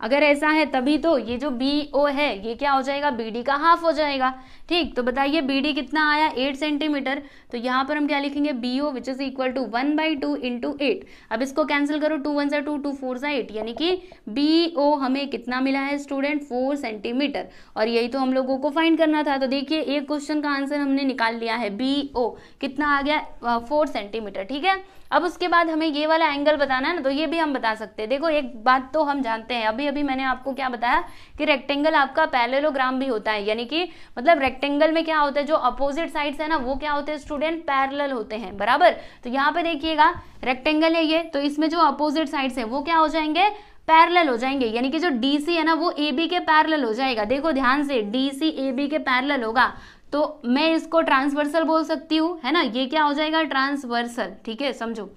अगर ऐसा है तभी तो ये जो BO है ये क्या हो जाएगा, BD का हाफ हो जाएगा, ठीक। तो बताइए BD कितना आया 8 सेंटीमीटर, तो यहाँ पर हम क्या लिखेंगे BO which is equal to 1/2 into 8। अब इसको कैंसिल करो, 2 1 2 2 4 8, यानी कि BO हमें कितना मिला है स्टूडेंट 4 सेंटीमीटर, और यही तो हम लोगों को फाइंड करना था। तो देखिए एक क्वेश्चन का आंसर हमने निकाल लिया है, BO कितना आ गया 4 सेंटीमीटर, ठीक है। अब उसके बाद हमें ये वाला एंगल बताना है ना, तो ये भी हम बता सकते हैं। देखो एक बात तो हम जानते हैं, अभी अभी मैंने आपको क्या बताया कि रेक्टेंगल आपका पैरेललोग्राम भी होता है, यानी कि मतलब रेक्टेंगल में क्या होता है, जो अपोजिट साइड्स है ना वो क्या होते हैं स्टूडेंट, पैरेलल होते हैं, बराबर। तो यहाँ पे देखिएगा रेक्टेंगल है ये, तो इसमें जो अपोजिट साइड्स है वो क्या हो जाएंगे, पैरेलल हो जाएंगे, यानी कि जो DC है ना वो AB के पैरेलल हो जाएगा। देखो ध्यान से, DC AB के पैरेलल होगा, तो मैं इसको ट्रांसवर्सल बोल सकती हूँ, है ना। ये क्या हो जाएगा ट्रांसवर्सल, ठीक है, समझो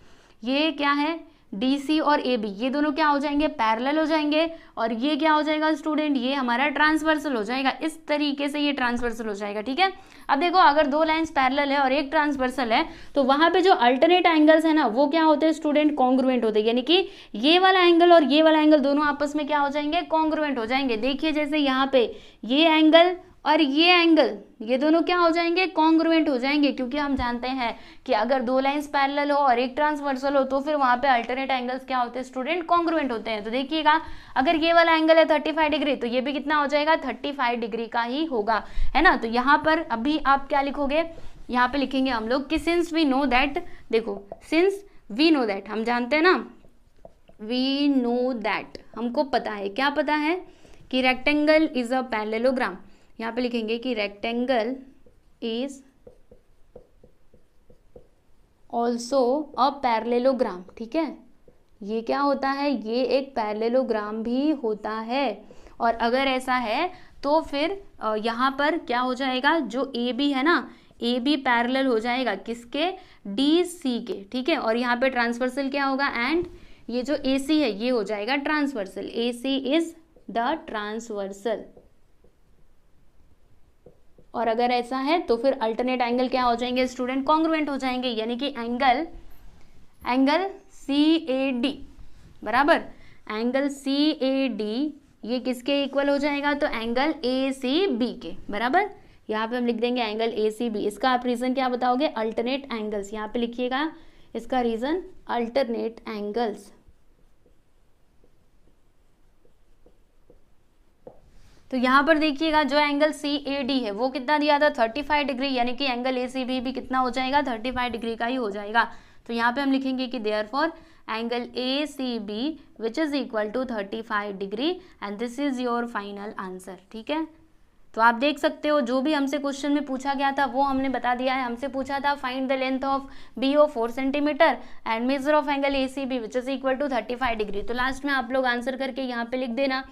ये क्या है DC और AB, ये दोनों क्या हो जाएंगे पैरेलल हो जाएंगे, और ये क्या हो जाएगा स्टूडेंट, ये हमारा ट्रांसवर्सल हो जाएगा। इस तरीके से ये ट्रांसवर्सल हो जाएगा, ठीक है। अब देखो अगर 2 लाइंस पैरेलल है और एक ट्रांसवर्सल है, तो वहां पे जो अल्टरनेट एंगल्स है ना वो क्या होते हैं स्टूडेंट, कॉन्ग्रुएंट होते हैं, यानी कि ये वाला एंगल और ये वाला एंगल दोनों आपस में क्या हो जाएंगे, कॉन्ग्रुएंट हो जाएंगे। देखिए जैसे यहाँ पे ये एंगल और ये एंगल, ये दोनों क्या हो जाएंगे, कॉन्ग्रुएंट हो जाएंगे, क्योंकि हम जानते हैं कि अगर 2 लाइंस पैरेलल हो और एक ट्रांसवर्सल हो तो फिर वहां पे अल्टरनेट एंगल्स क्या होते हैं स्टूडेंट, कॉन्ग्रुएंट होते हैं। तो देखिएगा अगर ये वाला एंगल है 35 डिग्री, तो ये भी कितना हो जाएगा 35 डिग्री का ही होगा, है ना। तो यहाँ पर अभी आप क्या लिखोगे, यहाँ पे लिखेंगे हम लोग कि सिंस वी नो दैट, देखो सिंस वी नो दैट, हम जानते हैं ना, वी नो दैट, हमको पता है, क्या पता है कि रेक्टेंगल इज अ पैरेललोग्राम। यहाँ पे लिखेंगे कि rectangle is also a parallelogram, ठीक है। ये क्या होता है, ये एक पैरेललोग्राम भी होता है, और अगर ऐसा है तो फिर यहाँ पर क्या हो जाएगा, जो AB है ना, AB पैरेलल हो जाएगा किसके, DC के, ठीक है। और यहाँ पे ट्रांसवर्सल क्या होगा, एंड ये जो AC है ये हो जाएगा transversal, AC is the transversal. और अगर ऐसा है तो फिर अल्टरनेट एंगल क्या हो जाएंगे स्टूडेंट, कॉन्ग्रुएंट हो जाएंगे, यानी कि एंगल CAD बराबर, एंगल CAD ये किसके इक्वल हो जाएगा, तो एंगल ACB के बराबर। यहाँ पे हम लिख देंगे एंगल ACB। इसका आप रीजन क्या बताओगे, अल्टरनेट एंगल्स, यहाँ पे लिखिएगा इसका रीजन अल्टरनेट एंगल्स। तो यहाँ पर देखिएगा जो एंगल CAD है वो कितना दिया था 35 डिग्री, यानी कि एंगल ACB भी कितना हो जाएगा 35 डिग्री का ही हो जाएगा। तो यहाँ पे हम लिखेंगे कि therefore angle ACB which is equal to 35 degree and this is your final answer. ठीक है, तो आप देख सकते हो जो भी हमसे क्वेश्चन में पूछा गया था वो हमने बता दिया है। हमसे पूछा था find the length of BO 4 centimetre and measure of angle ACB which is equal to 35 degree. तो लास्ट में आप लोग आंसर करके यहाँ पे लिख देना,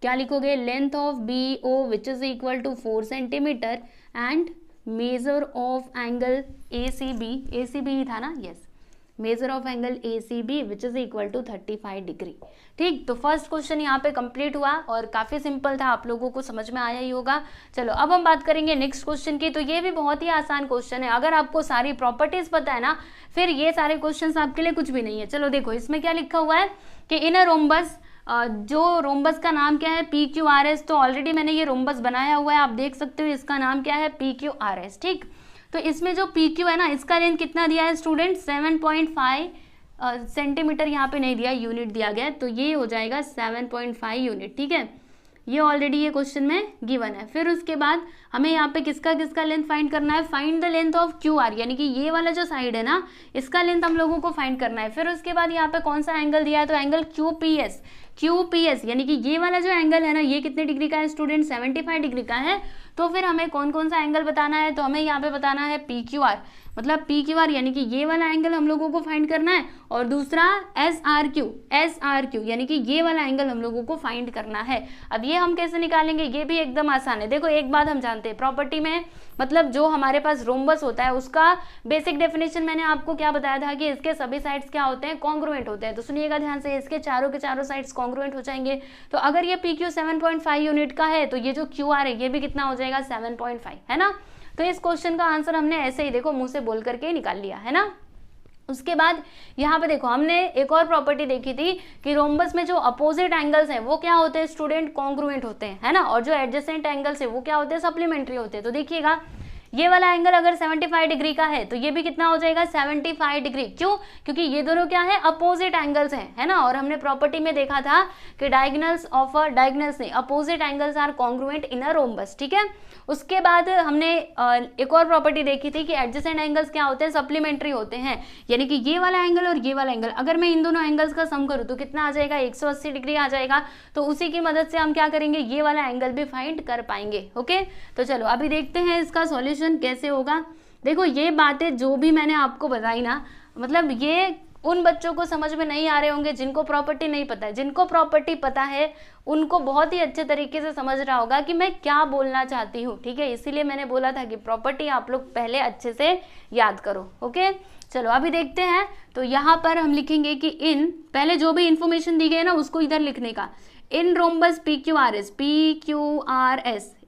क्या लिखोगे, length of BO which is equal to 4 centimetre and measure of angle ACB ही था ना, yes, measure of angle ACB which is equal to 35 degree. ठीक, तो फर्स्ट क्वेश्चन यहाँ पे कंप्लीट हुआ और काफी सिंपल था, आप लोगों को समझ में आया ही होगा। चलो अब हम बात करेंगे नेक्स्ट क्वेश्चन की। तो ये भी बहुत ही आसान क्वेश्चन है, अगर आपको सारी प्रॉपर्टीज पता है ना फिर ये सारे क्वेश्चन आपके लिए कुछ भी नहीं है। चलो देखो इसमें क्या लिखा हुआ है कि इन अ रोम्बस, जो रोम्बस का नाम क्या है PQRS। तो ऑलरेडी मैंने ये रोम्बस बनाया हुआ है, आप देख सकते हो इसका नाम क्या है PQRS। ठीक, तो इसमें जो PQ है ना इसका लेंथ कितना दिया है स्टूडेंट 7.5 सेंटीमीटर, यहाँ पे नहीं दिया, यूनिट दिया गया है, तो ये हो जाएगा 7.5 यूनिट। ठीक है, ये ऑलरेडी ये क्वेश्चन में गिवन है। फिर उसके बाद हमें यहाँ पे किसका लेंथ फाइंड करना है, find the length of QR, यानी कि ये वाला जो साइड है ना इसका लेंथ हम लोगों को फाइंड करना है। फिर उसके बाद यहाँ पे कौन सा एंगल दिया है, तो एंगल QPS, यानी कि ये वाला जो एंगल है ना ये कितने डिग्री का है स्टूडेंट 75 डिग्री का है। तो फिर हमें कौन कौन सा एंगल बताना है, तो हमें यहाँ पे बताना है PQR, मतलब PQR यानी कि ये वाला एंगल हम लोगों को फाइंड करना है, और दूसरा SRQ यानी कि ये वाला एंगल हम लोगों को फाइंड करना है। अब ये हम कैसे निकालेंगे, ये भी एकदम आसान है। देखो एक बात हम जानते हैं प्रॉपर्टी में, मतलब जो हमारे पास रोम्बस होता है उसका बेसिक डेफिनेशन मैंने आपको क्या बताया था कि इसके सभी साइड्स क्या होते हैं, कॉन्ग्रुएंट होते हैं। तो सुनिएगा ध्यान से, इसके चारों के चारों साइड्स कॉन्ग्रुएंट हो जाएंगे। तो अगर ये PQ 7.5 यूनिट का है तो ये जो QR है ये भी कितना हो जाएगा 7.5, है ना। तो इस क्वेश्चन का आंसर हमने ऐसे ही देखो मुंह से बोल करके निकाल लिया, है ना। उसके बाद यहाँ पे देखो हमने एक और प्रॉपर्टी देखी थी कि रोम्बस में जो अपोजिट एंगल्स हैं वो क्या होते हैं स्टूडेंट, कॉन्ग्रुएंट होते हैं, है ना, और जो एडजेसेंट एंगल्स है वो क्या होते हैं, सप्लीमेंट्री होते हैं। तो देखिएगा ये वाला एंगल अगर 75 डिग्री का है तो ये भी कितना हो जाएगा 75 डिग्री। क्यों, क्योंकि ये दोनों क्या है, अपोजिट एंगल्स हैं, है ना। और हमने प्रॉपर्टी में देखा था कि डायगोनल्स नहीं, opposite angles are congruent in a rhombus. ठीक है, उसके बाद हमने एक और प्रॉपर्टी देखी थी कि एडजेसेंट एंगल्स क्या होते हैं, सप्लीमेंट्री होते हैं, यानी कि ये वाला एंगल और ये वाला एंगल अगर मैं इन दोनों एंगल्स का सम करूँ तो कितना आ जाएगा 180 डिग्री आ जाएगा। तो उसी की मदद से हम क्या करेंगे, ये वाला एंगल भी फाइंड कर पाएंगे। ओके, तो चलो अभी देखते हैं इसका सॉल्यूशन कैसे होगा। देखो ये बातें जो भी मैंने आपको बताई ना, मतलब ये उन बच्चों को समझ में नहीं आ रहे होंगे जिनको प्रॉपर्टी नहीं पता है। जिनको प्रॉपर्टी पता है उनको बहुत ही अच्छे तरीके से समझ रहा होगा कि मैं क्या बोलना चाहती हूँ। ठीक है, इसीलिए मैंने बोला था कि प्रॉपर्टी आप लोग पहले अच्छे से याद करो। ओके, चलो अभी देखते हैं। तो यहाँ पर हम लिखेंगे कि इन, पहले जो भी इंफॉर्मेशन दी गई है ना उसको इधर लिखने का, इन रोम्बस PQRS,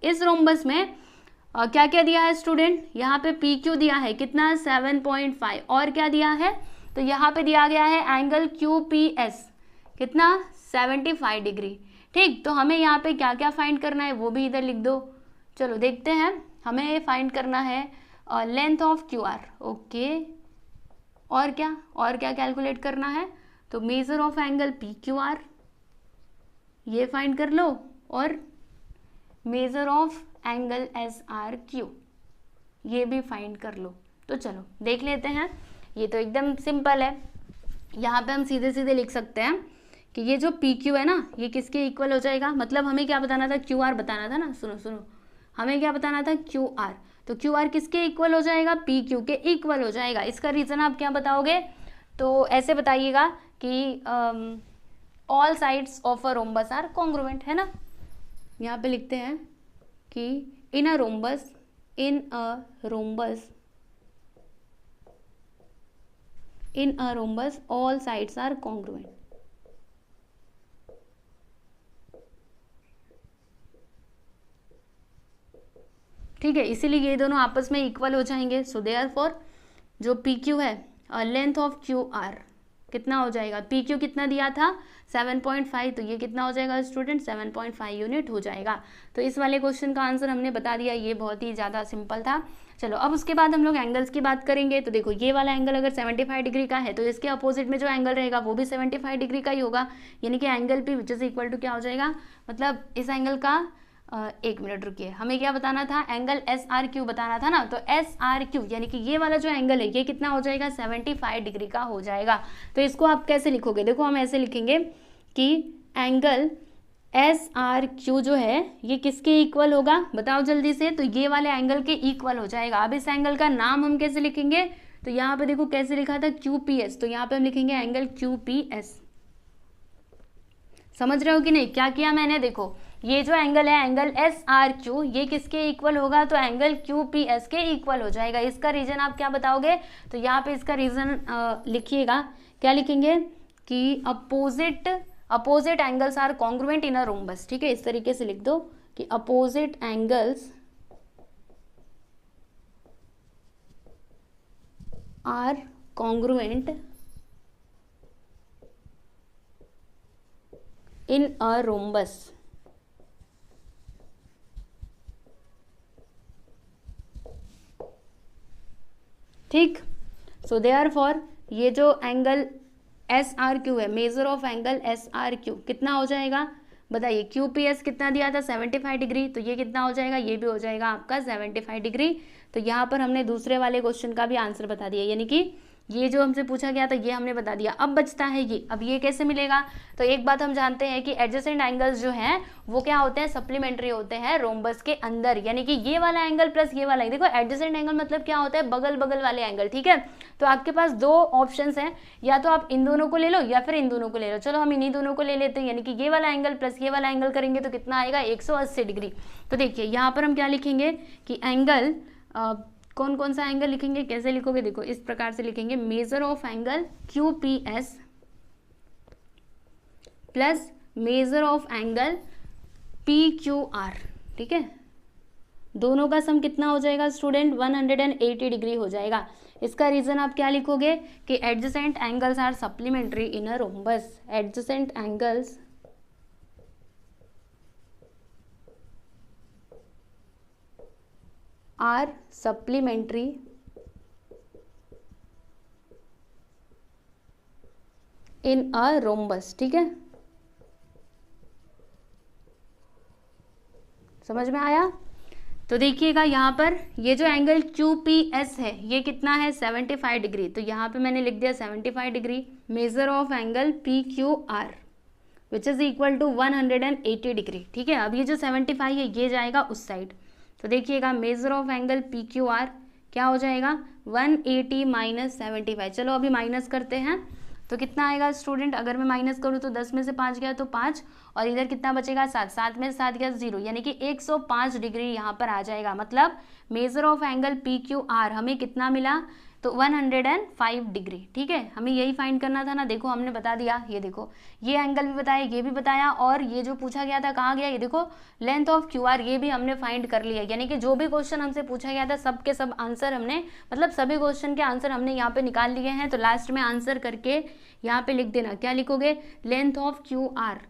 इस रोम्बस में क्या क्या दिया है स्टूडेंट, यहाँ पे PQ दिया है कितना 7.5, और क्या दिया है, तो यहाँ पे दिया गया है एंगल QPS कितना 75 डिग्री। ठीक, तो हमें यहाँ पे क्या क्या फाइंड करना है वो भी इधर लिख दो। चलो देखते हैं, हमें फाइंड करना है लेंथ ऑफ QR। ओके, और क्या कैलकुलेट करना है, तो मेजर ऑफ एंगल PQR ये फाइंड कर लो, और मेजर ऑफ एंगल SRQ ये भी फाइंड कर लो। तो चलो देख लेते हैं, ये तो एकदम सिंपल है। यहाँ पे हम सीधे सीधे लिख सकते हैं कि ये जो PQ है ना ये किसके इक्वल हो जाएगा, मतलब हमें क्या बताना था, QR बताना था ना। सुनो हमें क्या बताना था, QR। तो QR किसके इक्वल हो जाएगा, PQ के इक्वल हो जाएगा। इसका रीज़न आप क्या बताओगे, तो ऐसे बताइएगा कि all sides of a rhombus are congruent, है ना। यहाँ पे लिखते हैं कि in a rhombus all sides are congruent. ठीक है, इसीलिए ये दोनों आपस में इक्वल हो जाएंगे। सो देयरफॉर जो पी क्यू है लेंथ ऑफ क्यू आर कितना हो जाएगा, पी क्यू कितना दिया था 7.5, तो ये कितना हो जाएगा स्टूडेंट 7.5 यूनिट हो जाएगा। तो इस वाले क्वेश्चन का आंसर हमने बता दिया, ये बहुत ही ज़्यादा सिंपल था। चलो अब उसके बाद हम लोग एंगल्स की बात करेंगे। तो देखो ये वाला एंगल अगर 75 डिग्री का है तो इसके अपोजिट में जो एंगल रहेगा वो भी 75 डिग्री का ही होगा, यानी कि angle P which is equal to क्या हो जाएगा, मतलब इस एंगल का एक मिनट रुकिए, हमें क्या बताना था, एंगल एस आर क्यू बताना था ना। तो एस आर क्यू यानी कि ये वाला जो एंगल है ये कितना हो जाएगा 75 डिग्री का हो जाएगा। तो इसको आप कैसे लिखोगे, देखो हम ऐसे लिखेंगे कि एंगल एस आर क्यू जो है ये किसके इक्वल होगा, बताओ जल्दी से। तो ये वाले एंगल के इक्वल हो जाएगा। अब इस एंगल का नाम हम कैसे लिखेंगे, तो यहाँ पे देखो कैसे लिखा था क्यू पी एस, तो यहाँ पे हम लिखेंगे एंगल क्यू पी एस। समझ रहे हो कि नहीं, क्या किया मैंने, देखो ये जो एंगल है एंगल एस आर क्यू ये किसके इक्वल होगा, तो एंगल क्यू पी एस के इक्वल हो जाएगा। इसका रीजन आप क्या बताओगे, तो यहाँ पे इसका रीजन लिखिएगा, क्या लिखेंगे कि opposite angles are congruent in a rhombus. ठीक है, इस तरीके से लिख दो कि opposite angles are congruent in a rhombus. ठीक, सो देयरफॉर ये जो एंगल एस आर क्यू है, measure of angle S R Q कितना हो जाएगा, बताइए। क्यू पी एस कितना दिया था 75 डिग्री, तो ये कितना हो जाएगा, ये भी हो जाएगा आपका 75 डिग्री। तो यहाँ पर हमने दूसरे वाले क्वेश्चन का भी आंसर बता दिया, यानी कि ये जो हमसे पूछा गया था ये हमने बता दिया। अब बचता है ये, अब ये कैसे मिलेगा, तो एक बात हम जानते हैं कि एडजेसेंट एंगल्स जो हैं वो क्या होते हैं, सप्लीमेंट्री होते हैं रोम्बस के अंदर, यानी कि ये वाला एंगल प्लस ये वाला। देखो एडजेसेंट एंगल मतलब क्या होता है, बगल बगल वाले एंगल। ठीक है, तो आपके पास दो ऑप्शंस हैं, या तो आप इन दोनों को ले लो या फिर इन दोनों को ले लो। चलो हम इन्हीं दोनों को ले लेते हैं, यानी कि ये वाला एंगल प्लस ये वाला एंगल करेंगे तो कितना आएगा 180 डिग्री। तो देखिए यहाँ पर हम क्या लिखेंगे कि एंगल कौन कौन सा एंगल लिखेंगे, कैसे लिखोगे, देखो इस प्रकार से लिखेंगे, major of angle Q P S plus major of angle P Q are. ठीक है, दोनों का सम कितना हो जाएगा स्टूडेंट 180 डिग्री हो जाएगा। इसका रीजन आप क्या लिखोगे कि adjacent angles are supplementary in a rhombus. Adjacent angles are supplementary in a rhombus. ठीक है, समझ में आया। तो देखिएगा यहाँ पर ये जो एंगल क्यू पी एस है ये कितना है 75 डिग्री, तो यहाँ पे मैंने लिख दिया 75 degree. Measure of angle P Q R which is equal to 180 degree. ठीक है, अब ये जो 75 है ये जाएगा उस साइड। तो देखिएगा major of angle P Q are क्या हो जाएगा 180 माइनस 75। चलो अभी माइनस करते हैं, तो कितना आएगा स्टूडेंट, अगर मैं माइनस करूँ तो 10 में से 5 गया तो 5, और इधर कितना बचेगा 7, 7 में से 7 गया 0, यानी कि 105 डिग्री यहाँ पर आ जाएगा। मतलब major of angle P Q are हमें कितना मिला, तो 105 डिग्री। ठीक है, हमें यही फाइंड करना था ना। देखो हमने बता दिया, ये देखो ये एंगल भी बताया, ये भी बताया, और ये जो पूछा गया था कहाँ गया, ये देखो लेंथ ऑफ क्यू आर, ये भी हमने फाइंड कर लिया। यानी कि जो भी क्वेश्चन हमसे पूछा गया था सब के सब आंसर हमने, मतलब सभी क्वेश्चन के आंसर हमने यहाँ पे निकाल लिए हैं। तो लास्ट में आंसर करके यहाँ पे लिख देना, क्या लिखोगे, लेंथ ऑफ क्यू आर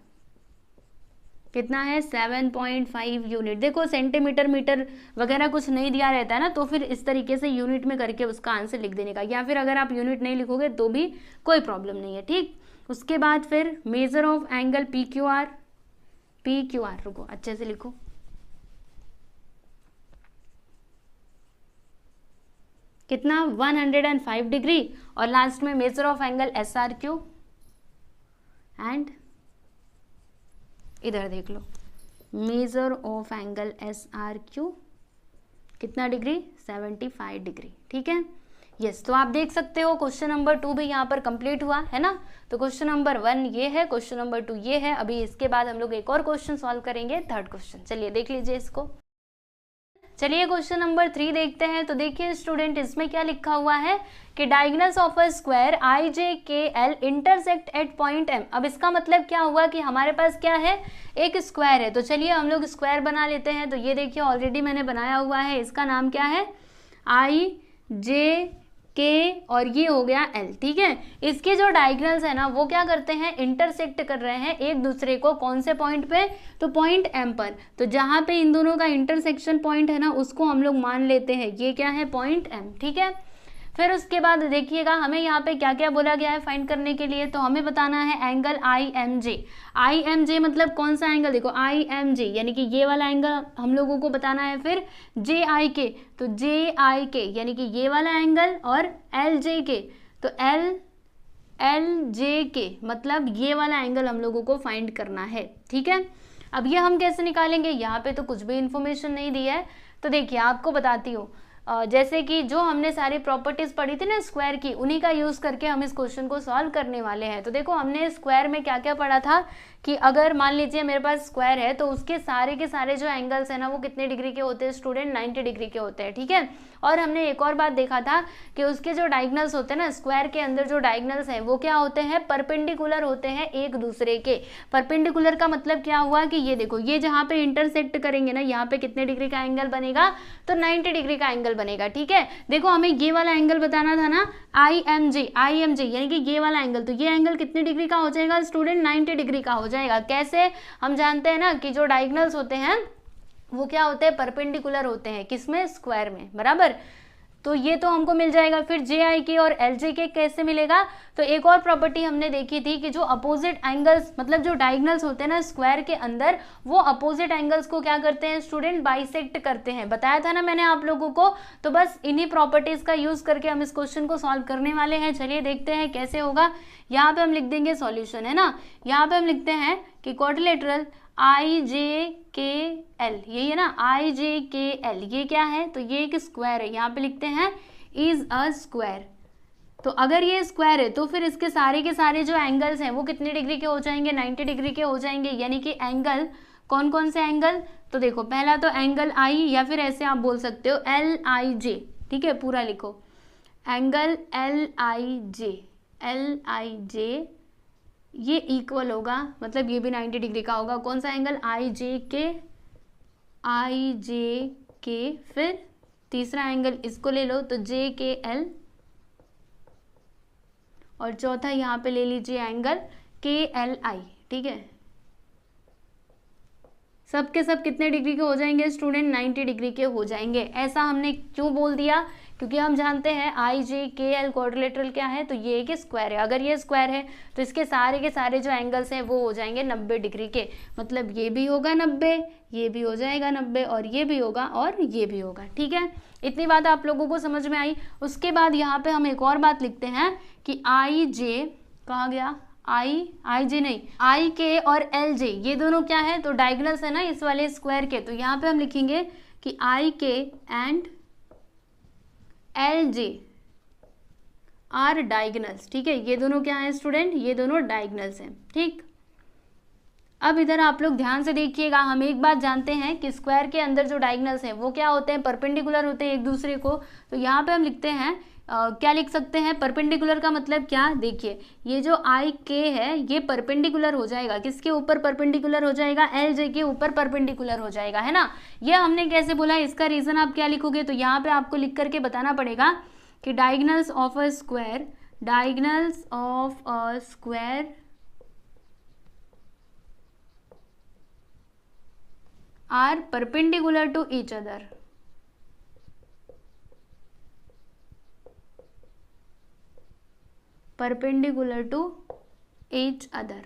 कितना है 7.5 यूनिट। देखो सेंटीमीटर मीटर वगैरह कुछ नहीं दिया रहता है ना, तो फिर इस तरीके से यूनिट में करके उसका आंसर लिख देने का, या फिर अगर आप यूनिट नहीं लिखोगे तो भी कोई प्रॉब्लम नहीं है। ठीक, उसके बाद फिर major of angle P Q are, रुको अच्छे से लिखो, कितना 105 डिग्री, और लास्ट में measure of angle S R Q, and इधर देख लो measure of angle S R Q कितना डिग्री 75 डिग्री। ठीक है, यस। तो आप देख सकते हो क्वेश्चन नंबर 2 भी यहाँ पर कंप्लीट हुआ है ना। तो क्वेश्चन नंबर 1 ये है, क्वेश्चन नंबर 2 ये है। अभी इसके बाद हम लोग एक और क्वेश्चन सॉल्व करेंगे, थर्ड क्वेश्चन। चलिए देख लीजिए इसको। चलिए क्वेश्चन नंबर 3 देखते हैं। तो देखिए स्टूडेंट, इसमें क्या लिखा हुआ है कि diagonals of a square I J K L intersect at point M. अब इसका मतलब क्या हुआ कि हमारे पास क्या है, एक स्क्वायर है। तो चलिए हम लोग स्क्वायर बना लेते हैं। तो ये देखिए ऑलरेडी मैंने बनाया हुआ है, इसका नाम क्या है, आई जे के और ये हो गया एल। ठीक है, इसके जो डायगोनल्स है ना वो क्या करते हैं, इंटरसेक्ट कर रहे हैं एक दूसरे को। कौन से पॉइंट पे, तो पॉइंट एम पर। तो जहां पे इन दोनों का इंटरसेक्शन पॉइंट है ना उसको हम लोग मान लेते हैं ये क्या है, पॉइंट एम। ठीक है, फिर उसके बाद देखिएगा हमें यहाँ पे क्या क्या बोला गया है फाइंड करने के लिए। तो हमें बताना है angle I M J. I M J मतलब कौन सा एंगल, देखो आई एम जे यानी कि ये वाला एंगल हम लोगों को बताना है। फिर जे आई के, तो जे आई के यानी कि ये वाला एंगल, और एल जे के, तो एल जे के मतलब ये वाला एंगल हम लोगों को फाइंड करना है। ठीक है, अब ये हम कैसे निकालेंगे, यहाँ पे तो कुछ भी इंफॉर्मेशन नहीं दी है। तो देखिए आपको बताती हूँ, जैसे कि जो हमने सारी प्रॉपर्टीज पढ़ी थी ना स्क्वायर की, उन्हीं का यूज करके हम इस क्वेश्चन को सॉल्व करने वाले हैं। तो देखो हमने स्क्वायर में क्या क्या पढ़ा था कि अगर मान लीजिए मेरे पास स्क्वायर है तो उसके सारे के सारे जो एंगल्स है ना वो कितने डिग्री के होते हैं स्टूडेंट, 90 डिग्री के होते हैं। ठीक है, और हमने एक और बात देखा था कि उसके जो डायगोनल्स होते हैं ना स्क्वायर के अंदर जो डायगोनल्स हैं वो क्या होते हैं, परपेंडिकुलर होते हैं एक दूसरे के। परपेंडिकुलर का मतलब क्या हुआ कि ये देखो, ये जहाँ पे इंटरसेक्ट करेंगे ना यहाँ पे कितने डिग्री का एंगल बनेगा, तो 90 डिग्री का एंगल बनेगा। ठीक है, देखो हमें ये वाला एंगल बताना था ना, आई एम जे यानी कि ये वाला एंगल, तो ये एंगल कितने डिग्री का हो जाएगा स्टूडेंट, 90 डिग्री का हो जाएगा। कैसे, हम जानते हैं ना कि जो डायगोनल्स होते हैं वो क्या होते हैं, परपेंडिकुलर होते हैं, किसमें, स्क्वायर में, बराबर। तो ये तो हमको मिल जाएगा। फिर जे आई के और एल जे के कैसे मिलेगा, तो एक और प्रॉपर्टी हमने देखी थी कि जो अपोजिट एंगल्स मतलब जो डायगोनल्स होते हैं ना स्क्वायर के अंदर, वो अपोजिट एंगल्स को क्या करते हैं स्टूडेंट, बाइसेक्ट करते हैं। बताया था ना मैंने आप लोगों को। तो बस इन्हीं प्रॉपर्टीज का यूज करके हम इस क्वेश्चन को सॉल्व करने वाले हैं। चलिए देखते हैं कैसे होगा। यहाँ पे हम लिख देंगे सॉल्यूशन, है ना। यहाँ पे हम लिखते हैं कि क्वाड्रिलेटरल आई जे के एल, यही है ना, आई जे के एल, ये क्या है, तो ये एक स्क्वायर है। यहाँ पे लिखते हैं इज अ स्क्वायर। तो अगर ये स्क्वायर है तो फिर इसके सारे के सारे जो एंगल्स हैं वो कितने डिग्री के हो जाएंगे, 90 डिग्री के हो जाएंगे। यानी कि एंगल, कौन कौन से एंगल, तो देखो पहला तो एंगल आई, या फिर ऐसे आप बोल सकते हो एल आई जे। ठीक है, पूरा लिखो, एंगल एल आई जे, ये इक्वल होगा, मतलब ये भी 90 डिग्री का होगा। कौन सा एंगल, आई जे के, फिर तीसरा एंगल इसको ले लो तो जे के एल, और चौथा यहाँ पे ले लीजिए एंगल के एल आई। ठीक है, सब के सब कितने डिग्री के हो जाएंगे स्टूडेंट, 90 डिग्री के हो जाएंगे। ऐसा हमने क्यों बोल दिया, क्योंकि हम जानते हैं आई जे के एल क्वाड्रिलेटरल क्या है, तो ये एक स्क्वायर है। अगर ये स्क्वायर है तो इसके सारे के सारे जो एंगल्स हैं वो हो जाएंगे 90 डिग्री के। मतलब ये भी होगा 90, ये भी हो जाएगा 90, और ये भी होगा और ये भी होगा। ठीक है, इतनी बात आप लोगों को समझ में आई। उसके बाद यहाँ पे हम एक और बात लिखते हैं कि आई जे, कहाँ गया, आई जे नहीं, आई के और एल जे ये दोनों क्या है, तो डायगोनल्स है ना इस वाले स्क्वायर के। तो यहाँ पे हम लिखेंगे कि आई के and L J are diagonals. ठीक है, ये दोनों क्या है स्टूडेंट, ये दोनों डायगोनल्स हैं। ठीक, अब इधर आप लोग ध्यान से देखिएगा। हम एक बात जानते हैं कि स्क्वायर के अंदर जो डायगोनल्स हैं वो क्या होते हैं, परपेंडिकुलर होते हैं एक दूसरे को। तो यहाँ पे हम लिखते हैं क्या लिख सकते हैं, परपेंडिकुलर का मतलब क्या, देखिए ये जो आई के है ये परपेंडिकुलर हो जाएगा, किसके ऊपर परपेंडिकुलर हो जाएगा, एल जे के ऊपर परपेंडिकुलर हो जाएगा, है ना। ये हमने कैसे बोला, इसका रीजन आप क्या लिखोगे, तो यहाँ पे आपको लिख करके बताना पड़ेगा कि diagonals of a square are perpendicular to each other. Perpendicular to each other.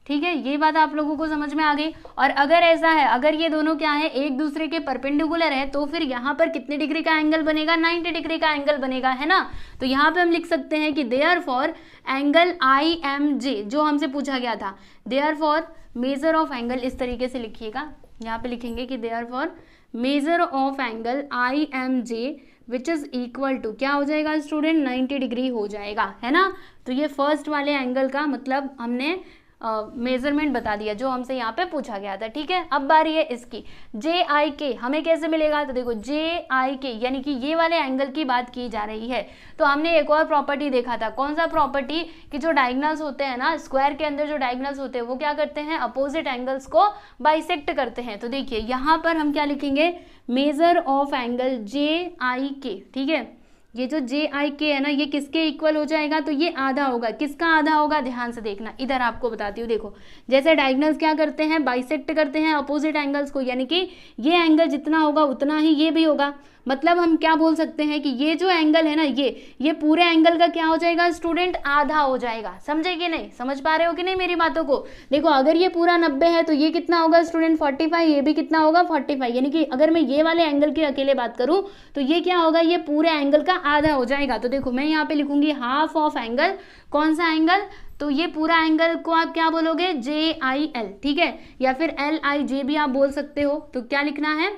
ठीक है, ये बात आप लोगों को समझ में आ गई। और अगर ऐसा है, अगर ये दोनों क्या है, एक दूसरे के परपेंडिकुलर है, तो फिर यहाँ पर कितने डिग्री का एंगल बनेगा, 90 डिग्री का एंगल बनेगा, है ना। तो यहाँ पे हम लिख सकते हैं कि therefore angle I M J, जो हमसे पूछा गया था, देयरफॉर मेजर ऑफ एंगल, इस तरीके से लिखिएगा। यहाँ पे लिखेंगे कि therefore measure of angle I M J which is equal to, क्या हो जाएगा स्टूडेंट, 90 डिग्री हो जाएगा, है ना। तो ये फर्स्ट वाले एंगल का मतलब हमने मेजरमेंट बता दिया जो हमसे यहाँ पे पूछा गया था। ठीक है, अब बारी है इसकी जे आई के, हमें कैसे मिलेगा? तो देखो जे आई के यानी कि ये वाले एंगल की बात की जा रही है। तो हमने एक और प्रॉपर्टी देखा था, कौन सा प्रॉपर्टी? कि जो डायगोनल्स होते हैं ना, स्क्वायर के अंदर जो डायगोनल्स होते हैं वो क्या करते हैं? अपोजिट एंगल्स को बाइसेक्ट करते हैं। तो देखिए यहाँ पर हम क्या लिखेंगे? Major of angle J I के। ठीक है, ये जो जे आई के है ना, ये किसके इक्वल हो जाएगा? तो ये आधा होगा। किसका आधा होगा? ध्यान से देखना, इधर आपको बताती हूँ। देखो जैसे डायगोनल्स क्या करते हैं? बाइसेक्ट करते हैं अपोजिट एंगल्स को, यानी कि ये एंगल जितना होगा उतना ही ये भी होगा। मतलब हम क्या बोल सकते हैं कि ये जो एंगल है ना, ये पूरे एंगल का क्या हो जाएगा स्टूडेंट? आधा हो जाएगा। समझे कि नहीं? समझ पा रहे हो कि नहीं मेरी बातों को? देखो अगर ये पूरा 90 है तो ये कितना होगा स्टूडेंट? 45। ये भी कितना होगा? 45। यानी कि अगर मैं ये वाले एंगल की अकेले बात करूं तो ये क्या होगा? ये पूरे एंगल का आधा हो जाएगा। तो देखो मैं यहाँ पे लिखूंगी हाफ ऑफ एंगल। कौन सा एंगल? तो ये पूरा एंगल को आप क्या बोलोगे? जे आई एल। ठीक है, या फिर एल आई जे भी आप बोल सकते हो। तो क्या लिखना है?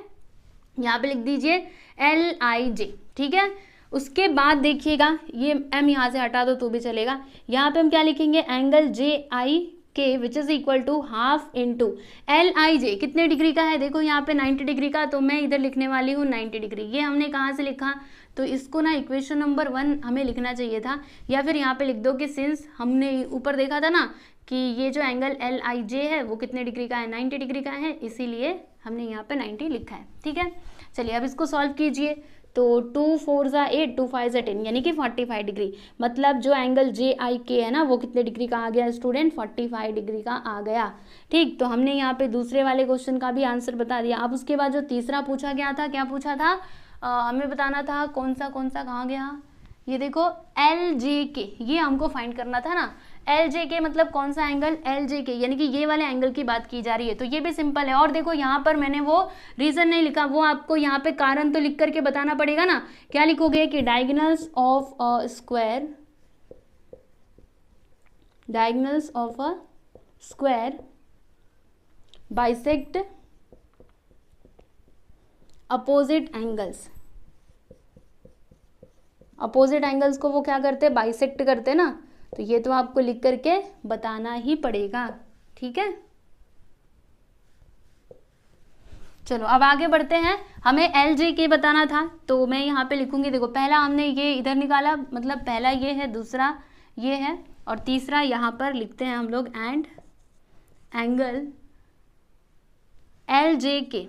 यहाँ पे लिख दीजिए एल आई जे। ठीक है, उसके बाद देखिएगा ये एम यहाँ से हटा दो तो भी चलेगा। यहाँ पे हम क्या लिखेंगे? Angle J I K which is equal to half into L I J. कितने डिग्री का है? देखो यहाँ पे 90 डिग्री का, तो मैं इधर लिखने वाली हूँ 90 डिग्री। ये हमने कहाँ से लिखा? तो इसको ना इक्वेशन नंबर 1 हमें लिखना चाहिए था, या फिर यहाँ पे लिख दो कि सिंस हमने ऊपर देखा था ना कि ये जो एंगल एल आई जे है वो कितने डिग्री का है? 90 डिग्री का है, इसीलिए हमने यहाँ पे 90 लिखा है। ठीक है, चलिए अब इसको सॉल्व कीजिए। तो 2 4 ज़ा 8, 2 5 ज़ा 10 यानी कि 45 डिग्री। मतलब जो एंगल जे आई के है ना वो कितने डिग्री का आ गया स्टूडेंट? 45 डिग्री का आ गया। ठीक, तो हमने यहाँ पे दूसरे वाले क्वेश्चन का भी आंसर बता दिया। अब उसके बाद जो तीसरा पूछा गया था, क्या पूछा था? हमें बताना था कौन सा कहाँ गया? ये देखो एल जे के, ये हमको फाइंड करना था ना। एल जे के मतलब कौन सा एंगल? एल जे के यानी कि ये वाले एंगल की बात की जा रही है। तो ये भी सिंपल है। और देखो यहाँ पर मैंने वो रीजन नहीं लिखा, वो आपको यहाँ पे कारण तो लिख करके बताना पड़ेगा ना। क्या लिखोगे? कि diagonals of a square, diagonals of a square bisect opposite angles. Opposite angles को वो क्या करते हैं? बाइसेक्ट करते हैं ना। तो ये तो आपको लिख करके बताना ही पड़ेगा। ठीक है, चलो अब आगे बढ़ते हैं। हमें एल जे के बताना था, तो मैं यहाँ पे लिखूंगी। देखो पहला हमने ये इधर निकाला, मतलब पहला ये है, दूसरा ये है, और तीसरा यहाँ पर लिखते हैं हम लोग एंड एंगल एल जे के।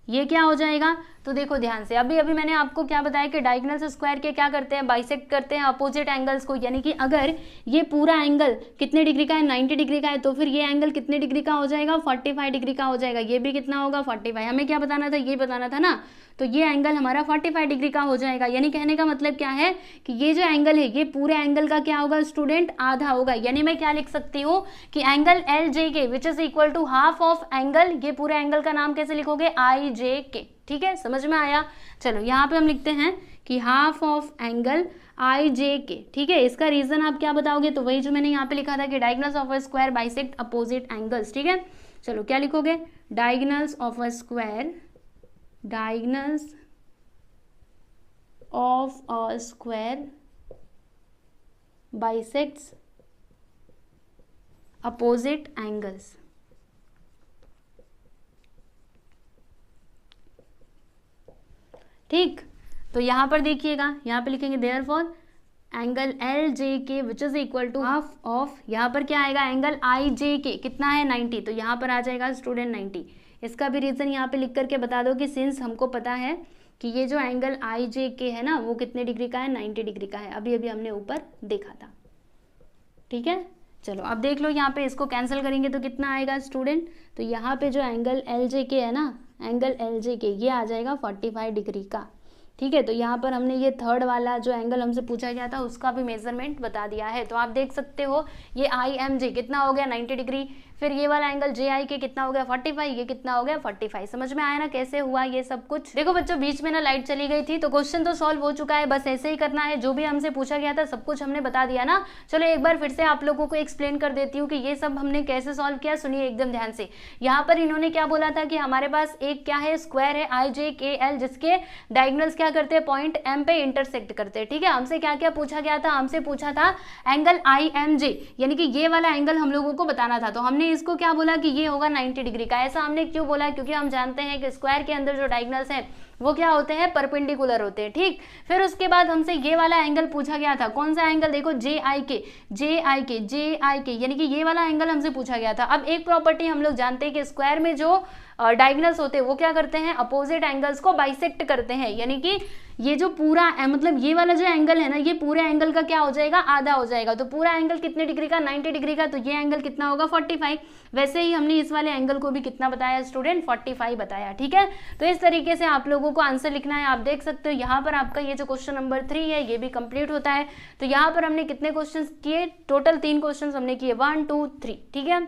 ये क्या हो जाएगा? तो देखो ध्यान से, अभी मैंने आपको क्या बताया कि डायगोनल्स स्क्वायर के क्या करते हैं? बाइसेक्ट करते हैं अपोजिट एंगल्स को। यानी कि अगर ये पूरा एंगल कितने डिग्री का है? 90 डिग्री का है, तो फिर ये एंगल कितने डिग्री का हो जाएगा? 45 डिग्री का हो जाएगा। ये भी कितना होगा? 45। हमें क्या बताना था? ये बताना था ना। तो ये एंगल हमारा 45 डिग्री का हो जाएगा। यानी कहने का मतलब क्या है कि ये जो एंगल है ये पूरे एंगल का क्या होगा स्टूडेंट? आधा होगा। यानी मैं क्या लिख सकती हूँ कि angle L J K which is equal to half of angle, ये पूरे एंगल का नाम कैसे लिखोगे? आई जे के। ठीक है, समझ में आया? चलो यहाँ पे हम लिखते हैं कि half of angle I J के। ठीक है, इसका रीजन आप क्या बताओगे? तो वही जो मैंने यहाँ पे लिखा था कि diagonals of a square bisect opposite angles. ठीक है, चलो क्या लिखोगे? Diagonals of a square, diagonals of a square bisects opposite angles. ठीक, तो यहाँ पर देखिएगा, यहाँ पे लिखेंगे therefore angle L J K which is equal to half of, यहाँ पर क्या आएगा? एंगल आई जे के कितना है? 90। तो यहाँ पर आ जाएगा स्टूडेंट 90। इसका भी रीजन यहाँ पे लिख करके बता दो कि सिंस हमको पता है कि ये जो एंगल आई जे के है ना वो कितने डिग्री का है? 90 डिग्री का है। अभी हमने ऊपर देखा था। ठीक है, चलो अब देख लो, यहाँ पे इसको कैंसिल करेंगे तो कितना आएगा स्टूडेंट? तो यहाँ पे जो एंगल एल जे के है ना, एंगल एल जे के ये आ जाएगा 45 डिग्री का। ठीक है, तो यहाँ पर हमने ये थर्ड वाला जो एंगल हमसे पूछा गया था उसका भी मेजरमेंट बता दिया है। तो आप देख सकते हो ये आई एम जे कितना हो गया? 90 डिग्री। फिर ये वाला एंगल जे आई के कितना हो गया 45, ये कितना हो गया 45। समझ में आया ना कैसे हुआ ये सब कुछ। देखो बच्चों बीच में ना लाइट चली गई थी, तो क्वेश्चन तो सॉल्व हो चुका है, बस ऐसे ही करना है, जो भी हमसे पूछा गया था सब कुछ हमने बता दिया ना। चलो एक बार फिर से आप लोगों को एक्सप्लेन कर देती हूँ कि ये सब हमने कैसे सॉल्व किया। सुनिए एकदम ध्यान से। यहाँ पर इन्होंने क्या बोला था कि हमारे पास एक क्या है स्क्वायर है IJKL, जिसके डायगोनल्स क्या करते हैं पॉइंट M पे इंटरसेक्ट करते हैं। ठीक है, हमसे क्या क्या पूछा गया था, हमसे पूछा था एंगल IMJ, यानी कि ये वाला एंगल हम लोगों को बताना था। तो हमने इसको क्या बोला कि ये होगा 90 डिग्री का। ऐसा हमने क्यों बोला, क्योंकि हम जानते हैं कि स्क्वायर के अंदर जो डायगोनल्स हैं वो क्या होते हैं परपेंडिकुलर होते हैं। ठीक, फिर उसके बाद हमसे ये वाला एंगल पूछा गया था, कौन सा एंगल, देखो JIK, यानी कि ये वाला एंगल हमसे पूछा गया था। अब एक प्रॉपर्टी हम लोग जानते हैं कि स्क्वायर में जो डायगोनल्स होते हैं वो क्या करते हैं अपोजिट एंगल्स को बाइसेक्ट करते हैं, यानी कि ये जो पूरा मतलब ये वाला जो एंगल है ना, ये पूरे एंगल का क्या हो जाएगा आधा हो जाएगा। तो पूरा एंगल कितने डिग्री का 90 डिग्री का, तो ये एंगल कितना होगा 45। वैसे ही हमने इस वाले एंगल को भी कितना बताया स्टूडेंट 45 बताया। ठीक है, तो इस तरीके से आप लोगों को आंसर लिखना है। आप देख सकते हो यहाँ पर आपका ये जो क्वेश्चन नंबर 3 है ये भी कंप्लीट होता है। तो यहाँ पर हमने कितने क्वेश्चन किए, टोटल 3 क्वेश्चन हमने किए 1 2 3। ठीक है,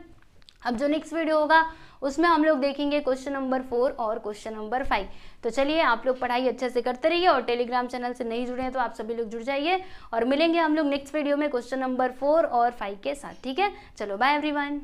अब जो नेक्स्ट वीडियो होगा उसमें हम लोग देखेंगे क्वेश्चन नंबर 4 और क्वेश्चन नंबर 5। तो चलिए आप लोग पढ़ाई अच्छे से करते रहिए, और टेलीग्राम चैनल से नहीं जुड़े हैं तो आप सभी लोग जुड़ जाइए, और मिलेंगे हम लोग नेक्स्ट वीडियो में क्वेश्चन नंबर 4 और 5 के साथ। ठीक है, चलो बाय एवरीवन।